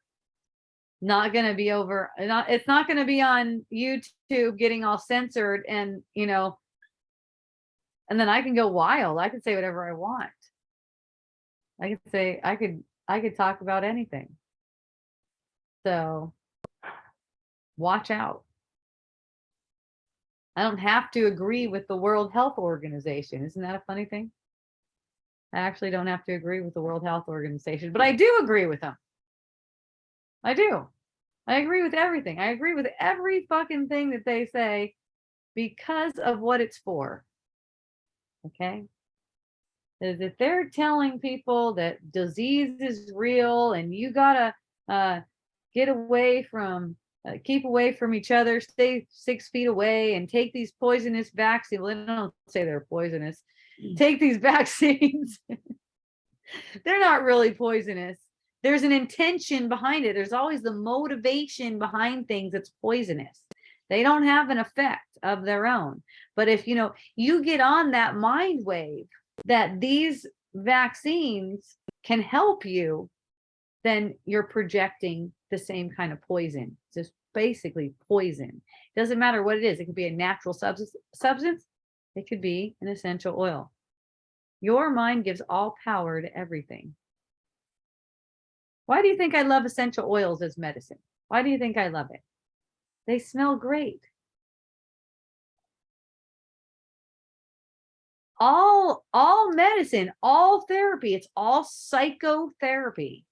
going to be over. It's not going to be on YouTube getting all censored and, and then I can go wild. I can say whatever I want. I could talk about anything. So watch out. I don't have to agree with the World Health Organization. Isn't that a funny thing? I actually don't have to agree with the World Health Organization, but I do agree with them. I do. I agree with everything. I agree with every fucking thing that they say because of what it's for. Okay? Is if they're telling people that disease is real and you gotta get away from, keep away from each other, stay 6 feet away, and take these poisonous vaccines. Well, they don't say they're poisonous. Take these vaccines. They're not really poisonous. There's an intention behind it. There's always the motivation behind things that's poisonous. They don't have an effect of their own. But if you get on that mind wave that these vaccines can help you, then you're projecting the same kind of poison. It's just basically poison. It doesn't matter what it is. It could be a natural substance. It could be an essential oil. Your mind gives all power to everything. Why do you think I love essential oils as medicine? Why do you think I love it? They smell great. All medicine, all therapy, it's all psychotherapy.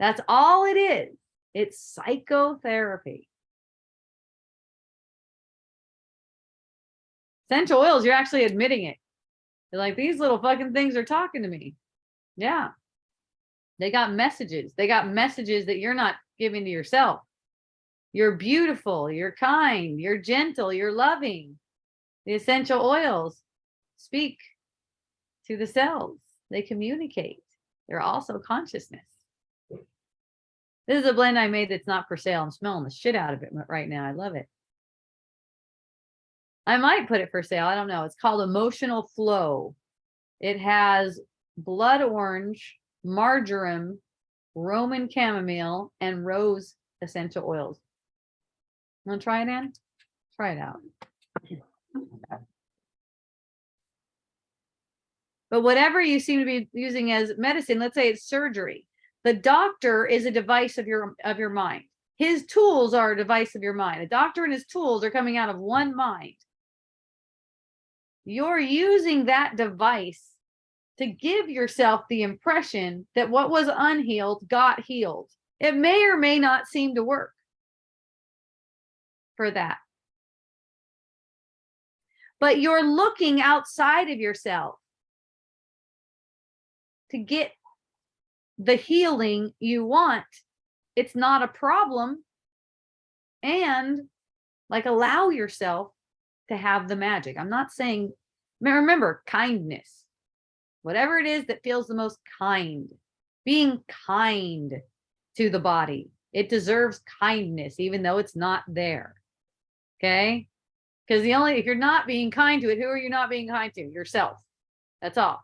That's all it is. It's psychotherapy. Essential oils, you're actually admitting it. You're like, these little fucking things are talking to me. Yeah. They got messages. They got messages that you're not giving to yourself. You're beautiful, you're kind, you're gentle, you're loving. The essential oils speak to the cells. They communicate. They're also consciousness. This is a blend I made that's not for sale. I'm smelling the shit out of it right now. I love it. I might put it for sale. I don't know. It's called Emotional Flow. It has blood orange, marjoram, Roman chamomile, and rose essential oils. Want to try it, Ann? Try it out. But whatever you seem to be using as medicine, let's say it's surgery. The doctor is a device of your mind. His tools are a device of your mind. A doctor and his tools are coming out of one mind. You're using that device to give yourself the impression that what was unhealed got healed. It may or may not seem to work for that. But you're looking outside of yourself to get the healing you want. It's not a problem. And allow yourself to have the magic. I'm not saying, remember, kindness. Whatever it is that feels the most kind. Being kind to the body. It deserves kindness, even though it's not there. Okay? Because if you're not being kind to it, who are you not being kind to? Yourself. That's all.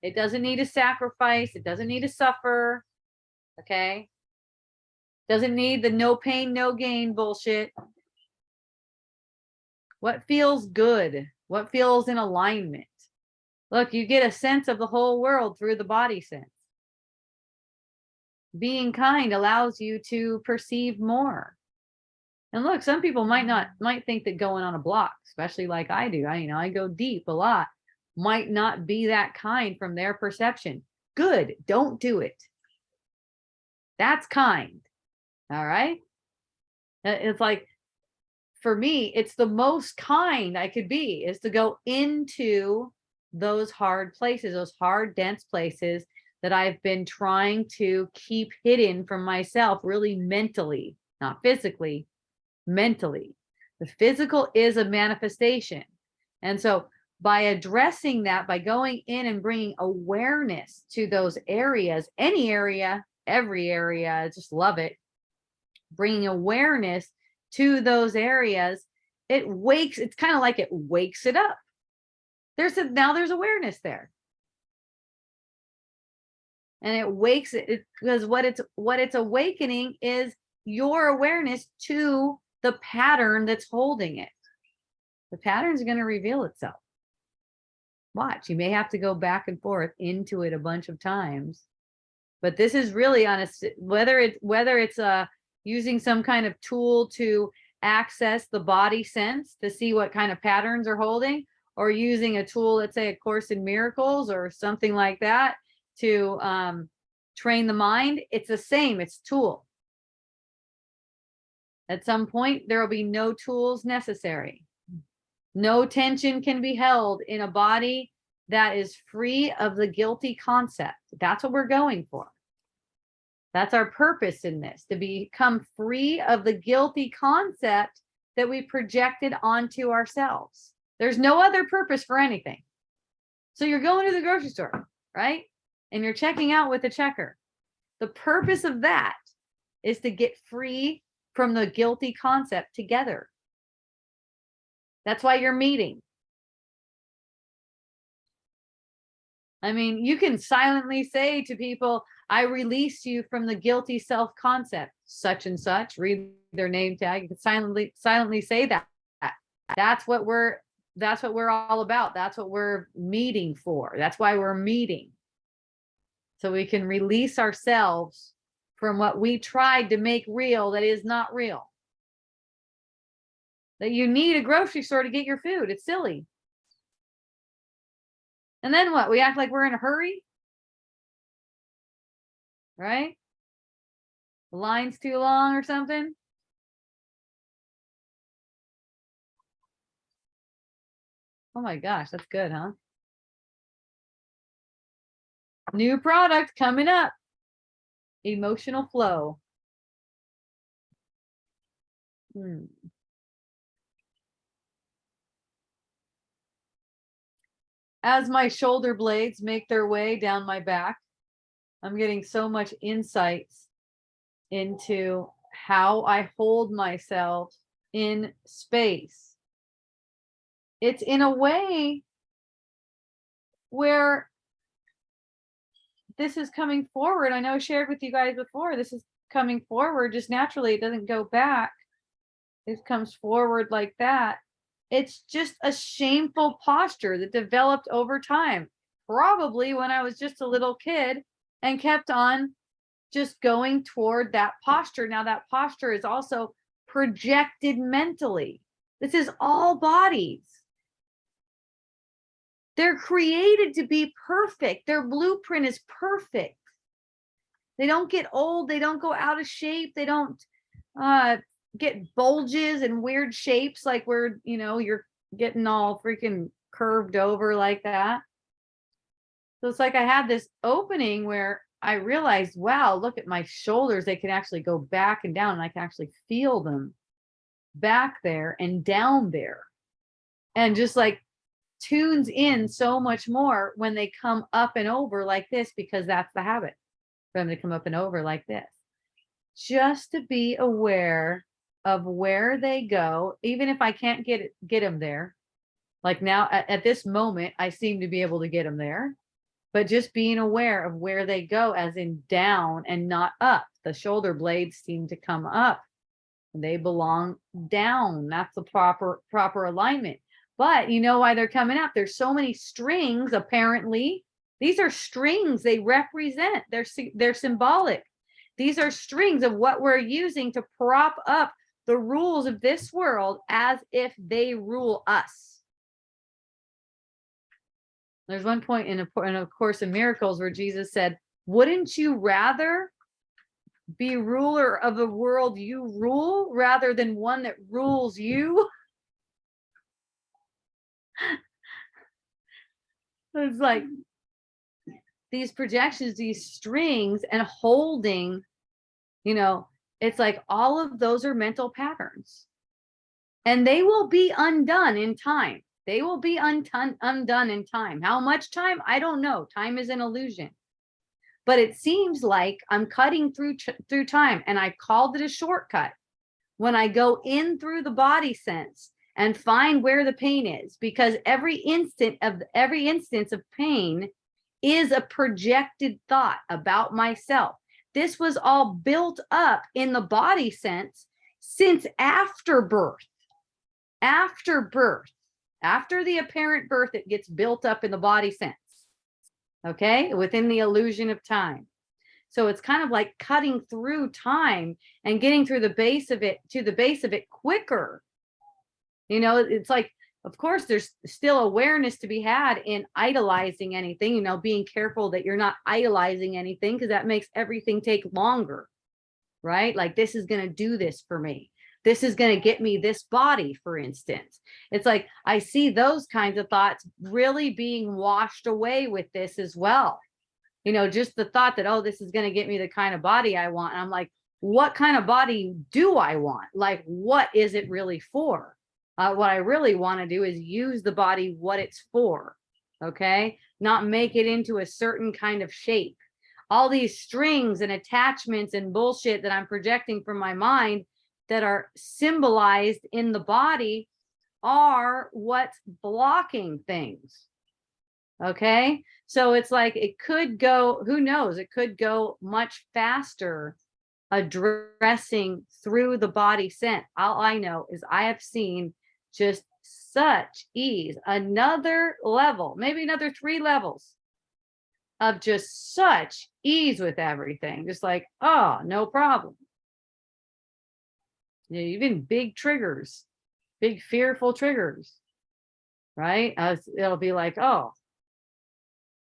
It doesn't need a sacrifice. It doesn't need to suffer. Okay. Doesn't need the no pain, no gain bullshit. What feels good? What feels in alignment? Look, you get a sense of the whole world through the body sense. Being kind allows you to perceive more. And look, some people might think that going on a block, especially like I do, I go deep a lot, might not be that kind from their perception. Good, don't do it. That's kind. All right. It's like, for me, it's the most kind I could be is to go into those hard places, those hard, dense places that I've been trying to keep hidden from myself, really mentally, not physically, mentally. The physical is a manifestation. And so by addressing that, by going in and bringing awareness to those areas, any area, every area, I just love it. Bringing awareness to those areas, it's kind of like it wakes it up. Now there's awareness there. And it wakes it because what it's awakening is your awareness to the pattern that's holding it. The pattern's going to reveal itself. Watch, you may have to go back and forth into it a bunch of times, but this is really whether it's using some kind of tool to access the body sense to see what kind of patterns are holding, or using a tool, let's say A Course in Miracles or something like that to train the mind. It's the same, it's tool. At some point, there will be no tools necessary. No tension can be held in a body that is free of the guilty concept. That's what we're going for. That's our purpose in this, to become free of the guilty concept that we projected onto ourselves. There's no other purpose for anything. So you're going to the grocery store, right? And you're checking out with a checker. The purpose of that is to get free from the guilty concept together. That's why you're meeting. I mean, you can silently say to people, I release you from the guilty self-concept, such and such, read their name tag. You can silently say that. That's what we're all about. That's what we're meeting for. That's why we're meeting. So we can release ourselves from what we tried to make real that is not real. That you need a grocery store to get your food. It's silly. And then what? We act like we're in a hurry, right? The line's too long or something. Oh my gosh, that's good, huh? New product coming up. Emotional flow. As my shoulder blades make their way down my back, I'm getting so much insights into how I hold myself in space. It's in a way where this is coming forward. I know I shared with you guys before, this is coming forward just naturally. It doesn't go back. It comes forward like that. It's just a shameful posture that developed over time, probably when I was just a little kid and kept on just going toward that posture. Now that posture is also projected mentally. This is all bodies. They're created to be perfect. Their blueprint is perfect. They don't get old. They don't go out of shape. They don't get bulges and weird shapes like you're getting all freaking curved over like that. So it's like I had this opening where I realized, wow, look at my shoulders. They can actually go back and down, and I can actually feel them back there and down there. And just like tunes in so much more when they come up and over like this, because that's the habit for them to come up and over like this. Just to be aware of where they go, even if I can't get them there. Like now at this moment, I seem to be able to get them there, but just being aware of where they go, as in down and not up. The shoulder blades seem to come up. They belong down. That's the proper alignment. But you know why they're coming up? There's so many strings, apparently. These are strings. They represent, they're symbolic. These are strings of what we're using to prop up the rules of this world as if they rule us. There's one point in a Course in Miracles where Jesus said, wouldn't you rather be ruler of the world you rule rather than one that rules you? It's like these projections, these strings, and holding, it's like all of those are mental patterns, and they will be undone in time. They will be undone in time. How much time? I don't know. Time is an illusion. But it seems like I'm cutting through time, and I called it a shortcut when I go in through the body sense and find where the pain is, because every instance of pain is a projected thought about myself. This was all built up in the body sense since after birth. After the apparent birth, it gets built up in the body sense. Okay, within the illusion of time. So it's kind of like cutting through time and getting through the base of it to the base of it quicker. It's like, of course, there's still awareness to be had in idolizing anything, being careful that you're not idolizing anything, because that makes everything take longer, right? Like, this is going to do this for me. This is going to get me this body, for instance. It's like, I see those kinds of thoughts really being washed away with this as well. Just the thought that, oh, this is going to get me the kind of body I want. And I'm like, what kind of body do I want? Like, what is it really for? What I really want to do is use the body what it's for, okay? Not make it into a certain kind of shape. All these strings and attachments and bullshit that I'm projecting from my mind that are symbolized in the body are what's blocking things, okay? So it's like, it could go, who knows, it could go much faster addressing through the body sense. All I know is I have seen just such ease, another level, maybe another 3 levels of just such ease with everything. Just like, oh, no problem. Even big triggers, big fearful triggers, right? It'll be like, oh,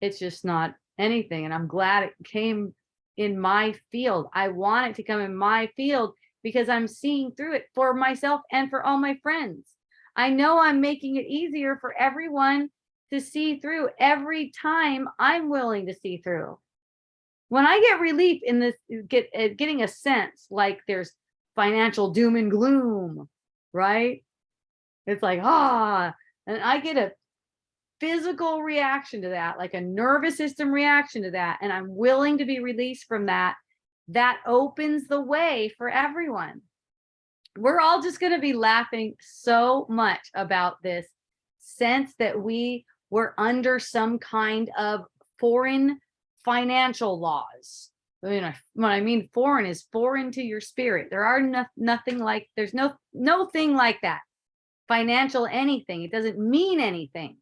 it's just not anything. And I'm glad it came in my field. I want it to come in my field because I'm seeing through it for myself and for all my friends. I know I'm making it easier for everyone to see through every time I'm willing to see through. When I get relief in this, getting a sense like there's financial doom and gloom, right? It's like, and I get a physical reaction to that, like a nervous system reaction to that, and I'm willing to be released from that. That opens the way for everyone. We're all just going to be laughing so much about this sense that we were under some kind of foreign financial laws. What I mean foreign is foreign to your spirit. There are nothing like, there's no thing like that. Financial anything. It doesn't mean anything.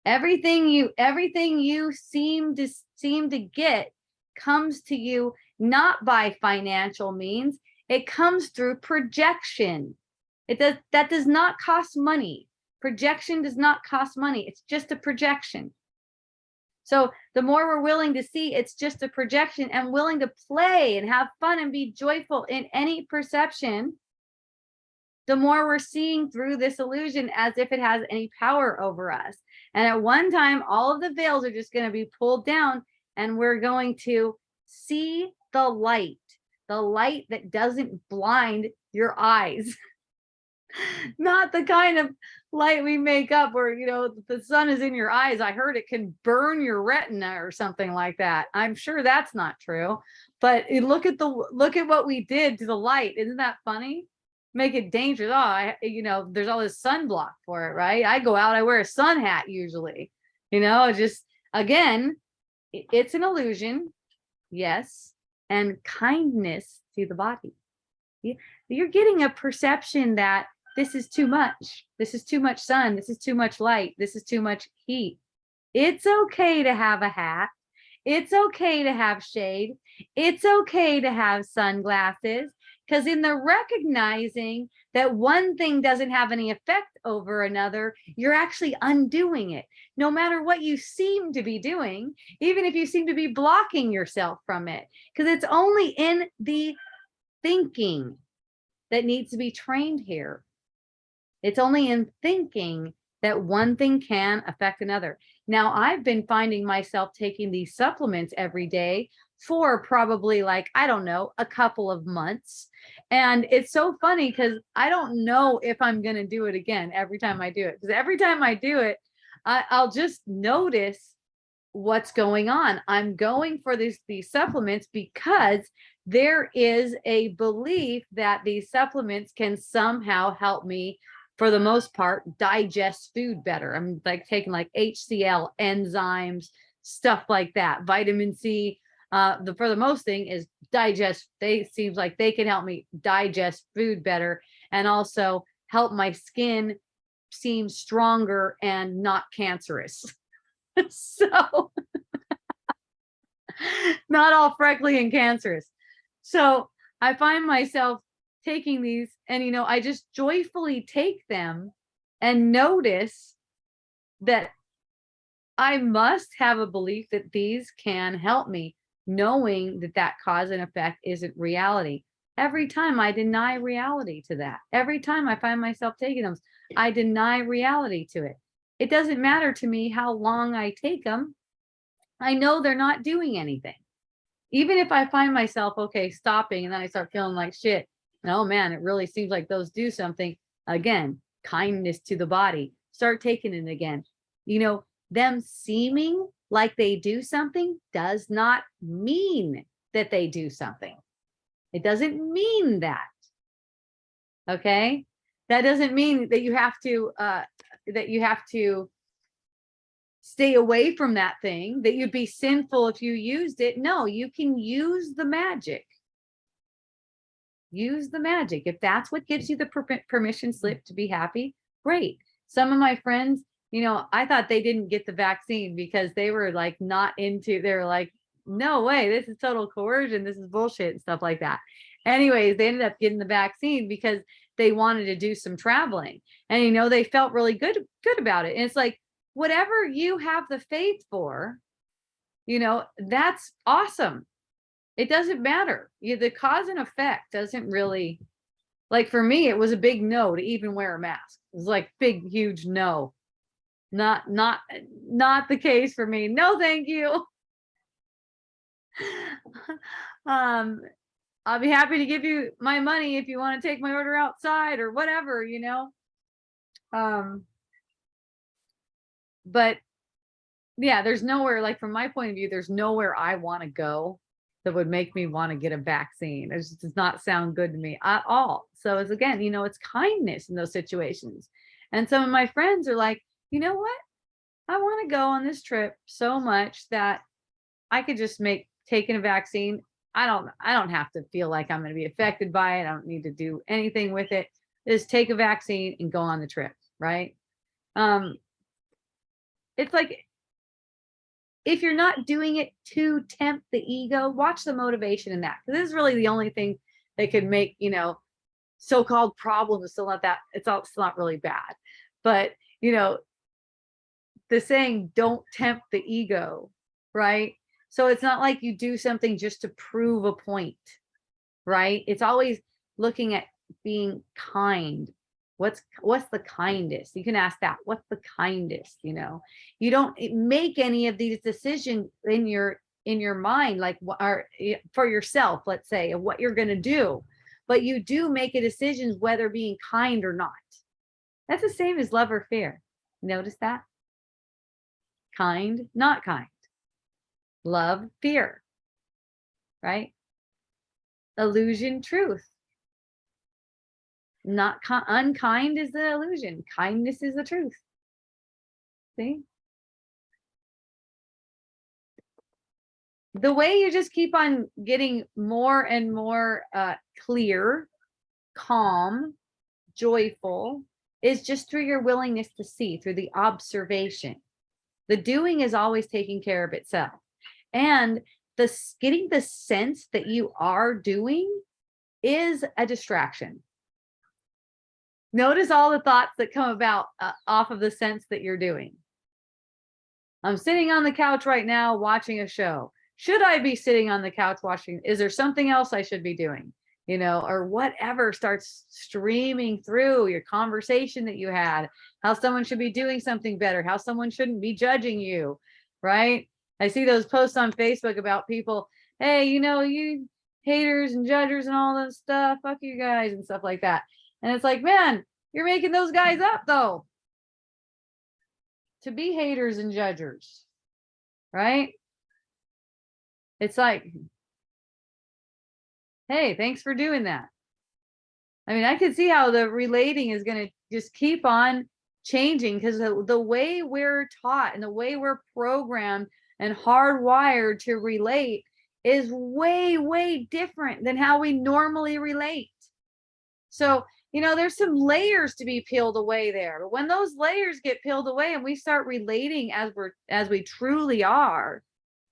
Everything you seem to get comes to you not by financial means. It comes through projection. That does not cost money. Projection does not cost money. It's just a projection. So the more we're willing to see it's just a projection and willing to play and have fun and be joyful in any perception, the more we're seeing through this illusion as if it has any power over us. And at one time, all of the veils are just going to be pulled down, and we're going to see the light that doesn't blind your eyes. Not the kind of light we make up where, the sun is in your eyes. I heard it can burn your retina or something like that. I'm sure that's not true. But look at what we did to the light. Isn't that funny? Make it dangerous. Oh, there's all this sunblock for it, right? I go out, I wear a sun hat usually. Just again, it's an illusion. Yes. And kindness to the body. You're getting a perception that this is too much. This is too much sun. This is too much light. This is too much heat. It's okay to have a hat. It's okay to have shade. It's okay to have sunglasses, because in the recognizing that one thing doesn't have any effect over another, you're actually undoing it. No matter what you seem to be doing, even if you seem to be blocking yourself from it, because it's only in the thinking that needs to be trained here. It's only in thinking that one thing can affect another. Now, I've been finding myself taking these supplements every day for probably like, I don't know, a couple of months. And it's so funny because I don't know if I'm going to do it again every time I do it. Because every time I do it, I'll just notice what's going on. I'm going for these supplements because there is a belief that these supplements can somehow help me, for the most part, digest food better. I'm like taking like HCl, enzymes, stuff like that, vitamin C. For the most thing is digest. Seems like they can help me digest food better and also help my skin seem stronger and not cancerous. So not all freckly and cancerous. So I find myself taking these and, I just joyfully take them and notice that I must have a belief that these can help me, knowing that cause and effect isn't reality. Every time I deny reality to that, every time I find myself taking them, I deny reality to it. It doesn't matter to me how long I take them. I know they're not doing anything. Even if I find myself, okay, stopping, and then I start feeling like shit. Oh man, it really seems like those do something. Again, kindness to the body. Start taking it again. Them seeming like they do something does not mean that they do something. It doesn't mean that. Okay? That doesn't mean that you have to stay away from that thing, that you'd be sinful if you used it. No, you can use the magic. Use the magic. If that's what gives you the permission slip to be happy, great. Some of my friends, I thought they didn't get the vaccine because they were like not into, they were like, no way, this is total coercion, this is bullshit and stuff like that. Anyways, they ended up getting the vaccine because they wanted to do some traveling, and they felt really good about it. And it's like, whatever you have the faith for, that's awesome. It doesn't matter. The cause and effect doesn't really, like for me, it was a big no to even wear a mask. It was like big, huge no. Not the case for me. No, thank you. I'll be happy to give you my money if you want to take my order outside or whatever, but yeah, there's nowhere, like from my point of view, there's nowhere I want to go that would make me want to get a vaccine. It just does not sound good to me at all. So it's again, it's kindness in those situations. And some of my friends are like, you know what? I want to go on this trip so much that I could just make taking a vaccine. I don't have to feel like I'm going to be affected by it. I don't need to do anything with it. Just take a vaccine and go on the trip, right? It's like, if you're not doing it to tempt the ego, watch the motivation in that. Because this is really the only thing that could make, so-called problems still not that, it's not really bad. But, the saying, don't tempt the ego, right? So it's not like you do something just to prove a point, right? It's always looking at being kind. What's the kindest? You can ask that. What's the kindest? You don't make any of these decisions in your mind, like for yourself, let's say, of what you're going to do, but you do make a decision whether being kind or not. That's the same as love or fear. Notice that? Kind, not kind. Love, fear, right? illusion, truth. Not unkind is the illusion. Kindness is the truth. See? The way you just keep on getting more and more clear, calm, joyful is just through your willingness to see, through the observation. The doing is always taking care of itself. And getting the sense that you are doing is a distraction. Notice all the thoughts that come about off of the sense that you're doing. I'm sitting on the couch right now watching a show. Should I be sitting on the couch watching? Is there something else I should be doing? You know, or whatever starts streaming through your conversation that you had, how someone should be doing something better, how someone shouldn't be judging you, right? I see those posts on Facebook about people, hey, you know, you haters and judgers and all this stuff, fuck you guys and stuff like that. And it's like, man, you're making those guys up though, to be haters and judgers, right? It's like, hey, thanks for doing that. I mean, I can see how the relating is going to just keep on changing, because the way we're taught and the way we're programmed and hardwired to relate is way, way different than how we normally relate. So, you know, there's some layers to be peeled away there. But when those layers get peeled away and we start relating as we truly are,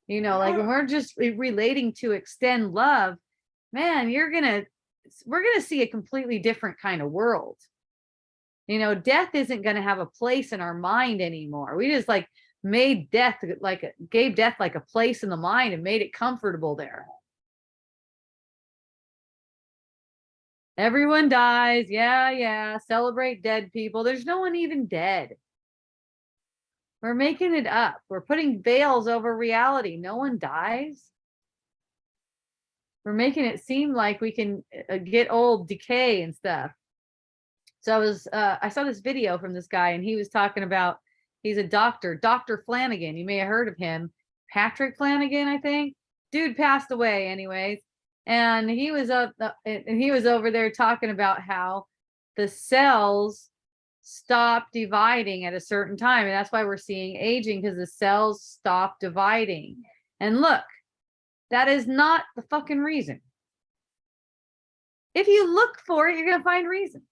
you know, like when we're just relating to extend love, man, we're gonna see a completely different kind of world. You know, death isn't gonna have a place in our mind anymore. We just like made death gave death like a place in the mind and made it comfortable there. Everyone dies. Yeah. Celebrate dead people. There's no one even dead. We're making it up. We're putting veils over reality. No one dies. We're making it seem like we can get old, decay and stuff. So I saw this video from this guy, and he was talking about, he's a doctor, Dr. Flanagan. You may have heard of him. Patrick Flanagan, I think. Dude passed away anyways. And he was over there talking about how the cells stop dividing at a certain time. And that's why we're seeing aging, because the cells stop dividing. And look, that is not the fucking reason. If you look for it, you're going to find reasons.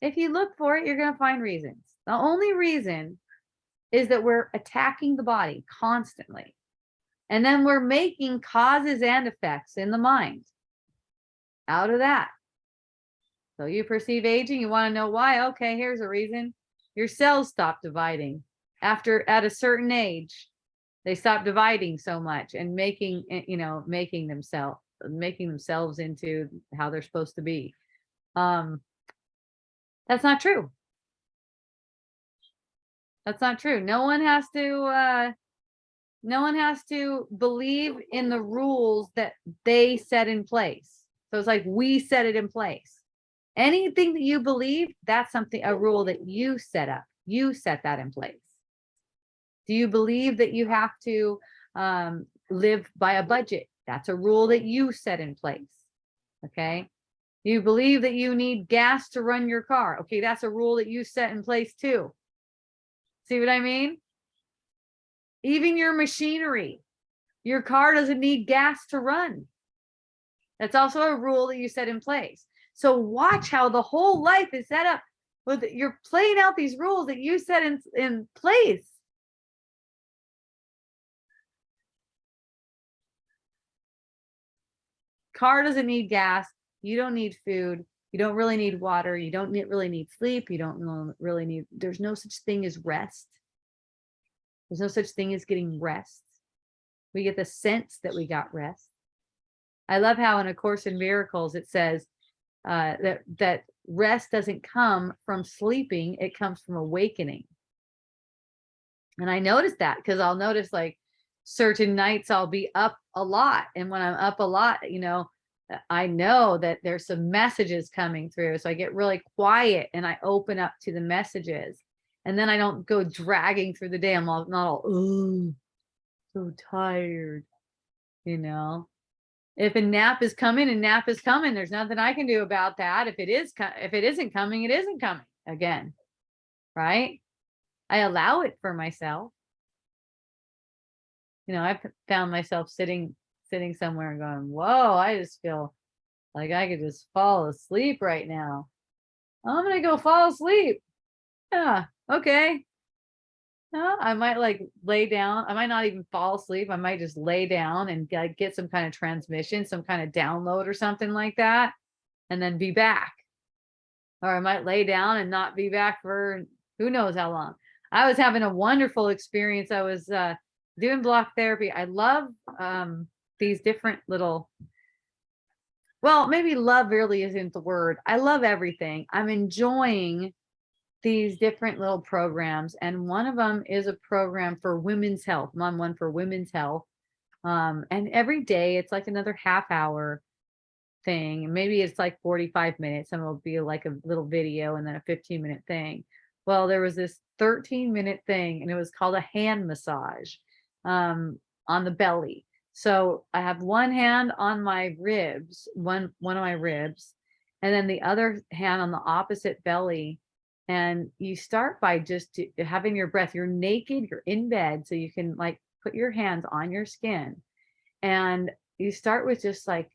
If you look for it, you're going to find reasons. The only reason is that we're attacking the body constantly. And then we're making causes and effects in the mind out of that. So you perceive aging, you want to know why? Okay, here's a reason. Your cells stop dividing. At a certain age, they stop dividing so much and making themselves into how they're supposed to be. That's not true. That's not true. No one has to believe in the rules that they set in place. So it's like we set it in place. Anything that you believe, that's a rule that you set up. You set that in place. Do you believe that you have to live by a budget? That's a rule that you set in place. Okay. You believe that you need gas to run your car. Okay, that's a rule that you set in place too. See what I mean? Even your machinery, your car doesn't need gas to run. That's also a rule that you set in place. So watch how the whole life is set up. You're playing out these rules that you set in place. Car doesn't need gas. You don't need food. You don't really need water. You don't really need sleep. You don't really need, there's no such thing as rest. There's no such thing as getting rest. We get the sense that we got rest. I love how in A Course in Miracles, it says that rest doesn't come from sleeping. It comes from awakening. And I noticed that because I'll notice like certain nights I'll be up a lot. And when I'm up a lot, I know that there's some messages coming through. So I get really quiet and I open up to the messages. And then I don't go dragging through the day. I'm not all, oh, so tired, If a nap is coming, a nap is coming. There's nothing I can do about that. If it isn't coming, it isn't coming again, right? I allow it for myself. I've found myself sitting somewhere and going, whoa, I just feel like I could just fall asleep right now. I'm gonna go fall asleep. Yeah, okay. I might like lay down. I might not even fall asleep. I might just lay down and get some kind of transmission, some kind of download or something like that, and then be back. Or I might lay down and not be back for who knows how long. I was having a wonderful experience. I was doing block therapy. I love these different little, well, maybe love really isn't the word. I love everything. I'm enjoying these different little programs, and one of them is a program for women's health. I'm on one for women's health. And every day it's like another half hour thing. Maybe it's like 45 minutes, and it'll be like a little video and then a 15-minute thing. Well, there was this 13-minute thing, and it was called a hand massage on the belly. So I have one hand on my ribs, one of my ribs, and then the other hand on the opposite belly. And you start by just having your breath. You're naked, you're in bed, so you can like put your hands on your skin. And you start with just like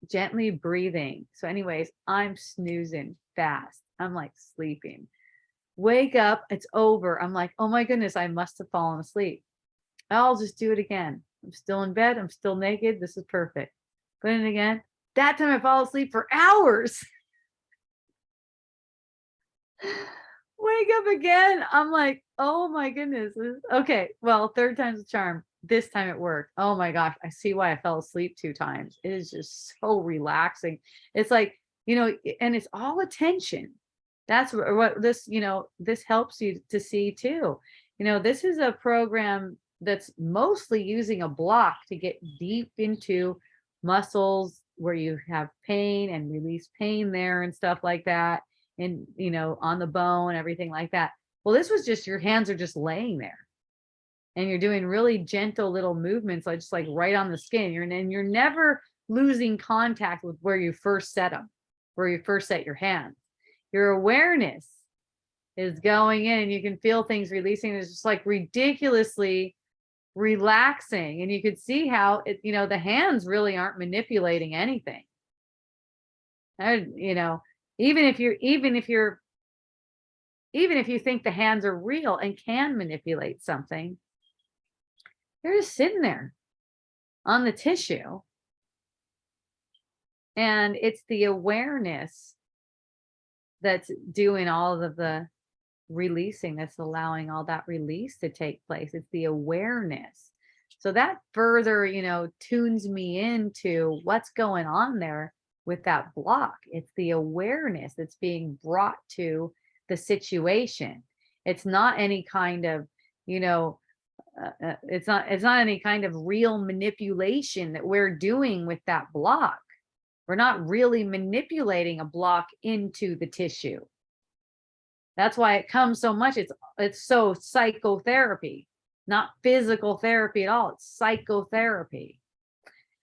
gently breathing. So, anyways, I'm snoozing fast. I'm like sleeping. Wake up, it's over. I'm like, oh my goodness, I must have fallen asleep. I'll just do it again. I'm still in bed. I'm still naked. This is perfect. Put it again. That time I fall asleep for hours. Wake up again. I'm like, oh my goodness. Okay. Well, third time's a charm. This time it worked. Oh my gosh. I see why I fell asleep 2 times. It is just so relaxing. It's like, and it's all attention. That's what this helps you to see too. This is a program that's mostly using a block to get deep into muscles where you have pain and release pain there and stuff like that. And, on the bone, everything like that. Well, this was just your hands are just laying there and you're doing really gentle little movements, like just like right on the skin. You're never losing contact with where you first set them, where you first set your hands. Your awareness is going in and you can feel things releasing. It's just like ridiculously relaxing. And you could see how the hands really aren't manipulating anything. Even if you think the hands are real and can manipulate something, you're just sitting there on the tissue. And it's the awareness that's doing all of the releasing, that's allowing all that release to take place. It's the awareness. So that further, tunes me into what's going on there with that block. It's the awareness that's being brought to the situation. It's not any kind of, it's not any kind of real manipulation that we're doing with that block. We're not really manipulating a block into the tissue. That's why it comes so much. It's so psychotherapy, not physical therapy at all. It's psychotherapy.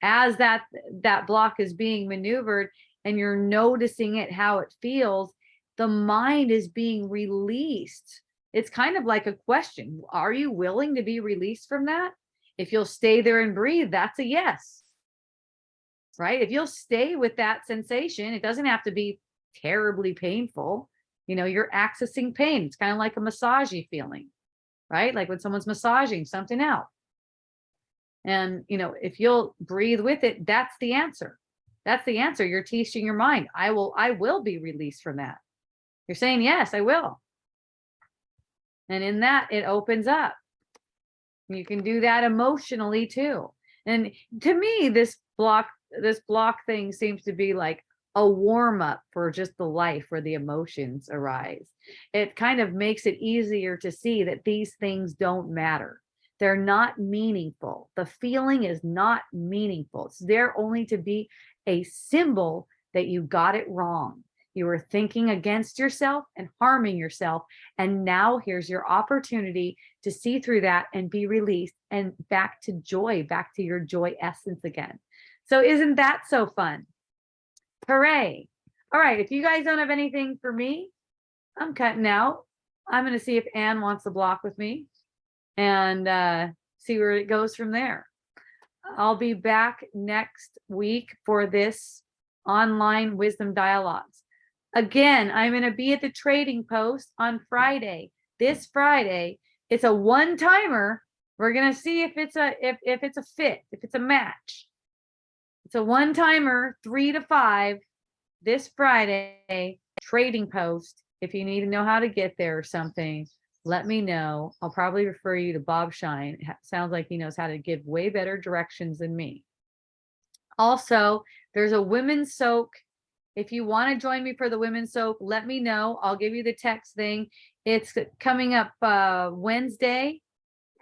As that block is being maneuvered and you're noticing it, how it feels, the mind is being released. It's kind of like a question. Are you willing to be released from that? If you'll stay there and breathe, that's a yes. Right? If you'll stay with that sensation, it doesn't have to be terribly painful. You're accessing pain. It's kind of like a massagey feeling, right? Like when someone's massaging something out. And, if you'll breathe with it, that's the answer. That's the answer. You're teaching your mind. I will be released from that. You're saying, yes, I will. And in that, it opens up. You can do that emotionally too. And to me, this block thing seems to be like a warm up for just the life where the emotions arise. It kind of makes it easier to see that these things don't matter. They're not meaningful. The feeling is not meaningful. It's there only to be a symbol that you got it wrong. You were thinking against yourself and harming yourself. And now here's your opportunity to see through that and be released and back to joy, back to your joy essence again. So isn't that so fun? Hooray. All right, if you guys don't have anything for me, I'm cutting out. I'm going to see if Anne wants to block with me and see where it goes from there. I'll be back next week for this online wisdom dialogues. Again, I'm going to be at the Trading Post on Friday. This Friday, it's a one-timer. We're going to see if it's a if it's a fit, if it's a match. It's a one-timer, 3 to 5 this Friday, Trading Post. If you need to know how to get there or something, let me know. I'll probably refer you to Bob Shine. Sounds like he knows how to give way better directions than me. Also, there's a women's soak. If you want to join me for the women's soak, let me know. I'll give you the text thing. It's coming up Wednesday,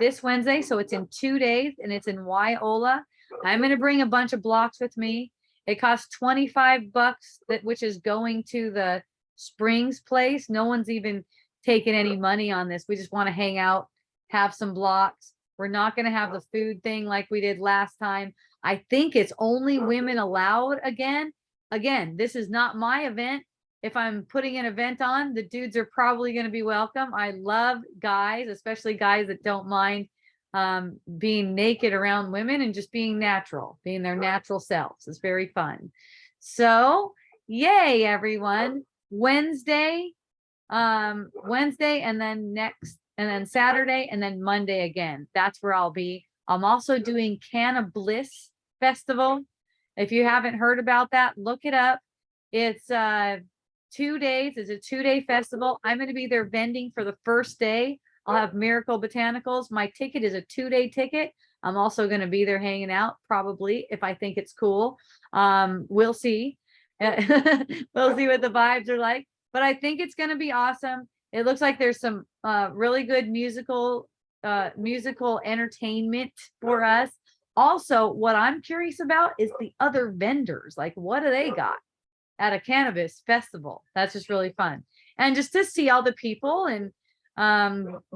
this Wednesday. So it's in 2 days and it's in Wyola. I'm going to bring a bunch of blocks with me. It costs $25, which is going to the Springs place. No one's even taking any money on this. We just want to hang out, have some blocks. We're not going to have the food thing like we did last time. I think it's only women allowed again. Again, this is not my event. If I'm putting an event on, the dudes are probably going to be welcome. I love guys, especially guys that don't mind being naked around women and just being natural, being their natural selves. It's very fun. So yay, everyone. Wednesday and then Saturday and then Monday again. That's where I'll be. I'm also doing Can of Bliss Festival. If you haven't heard about that, look it up. It's 2 days. It's a 2-day festival. I'm going to be there vending for the first day. I'll have Miracle Botanicals. My ticket is a 2-day ticket. I'm also going to be there hanging out, probably, if I think it's cool. We'll see. We'll see what the vibes are like. But I think it's going to be awesome. It looks like there's some really good musical entertainment for us. Also, what I'm curious about is the other vendors. Like, what do they got at a cannabis festival? That's just really fun. And just to see all the people and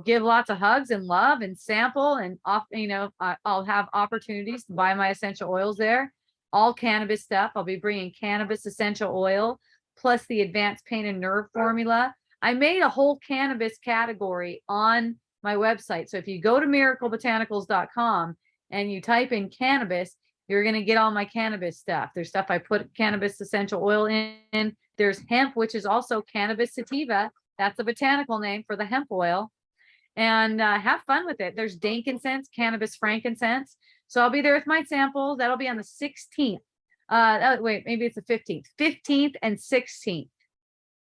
give lots of hugs and love and sample and I'll have opportunities to buy my essential oils there. All cannabis stuff. I'll be bringing cannabis essential oil plus the advanced pain and nerve formula. I made a whole cannabis category on my website. So if you go to miraclebotanicals.com and you type in cannabis, you're going to get all my cannabis stuff. There's stuff I put cannabis essential oil in. There's hemp, which is also cannabis sativa. That's a botanical name for the hemp oil. And have fun with it. There's dankincense, cannabis frankincense. So I'll be there with my samples. That'll be on the 16th. Wait, maybe it's the 15th. 15th and 16th.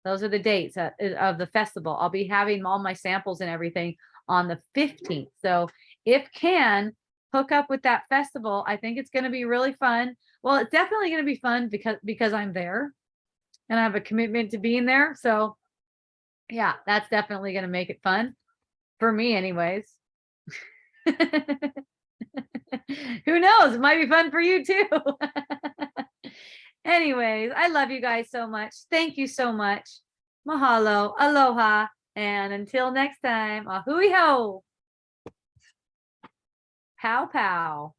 Those are the dates of the festival. I'll be having all my samples and everything on the 15th. So if can, hook up with that festival. I think it's going to be really fun. Well, it's definitely going to be fun because I'm there and I have a commitment to being there. So yeah, that's definitely going to make it fun for me anyways. Who knows? It might be fun for you too. Anyways, I love you guys so much. Thank you so much. Mahalo, aloha, and until next time, ahui ho. Pow pow.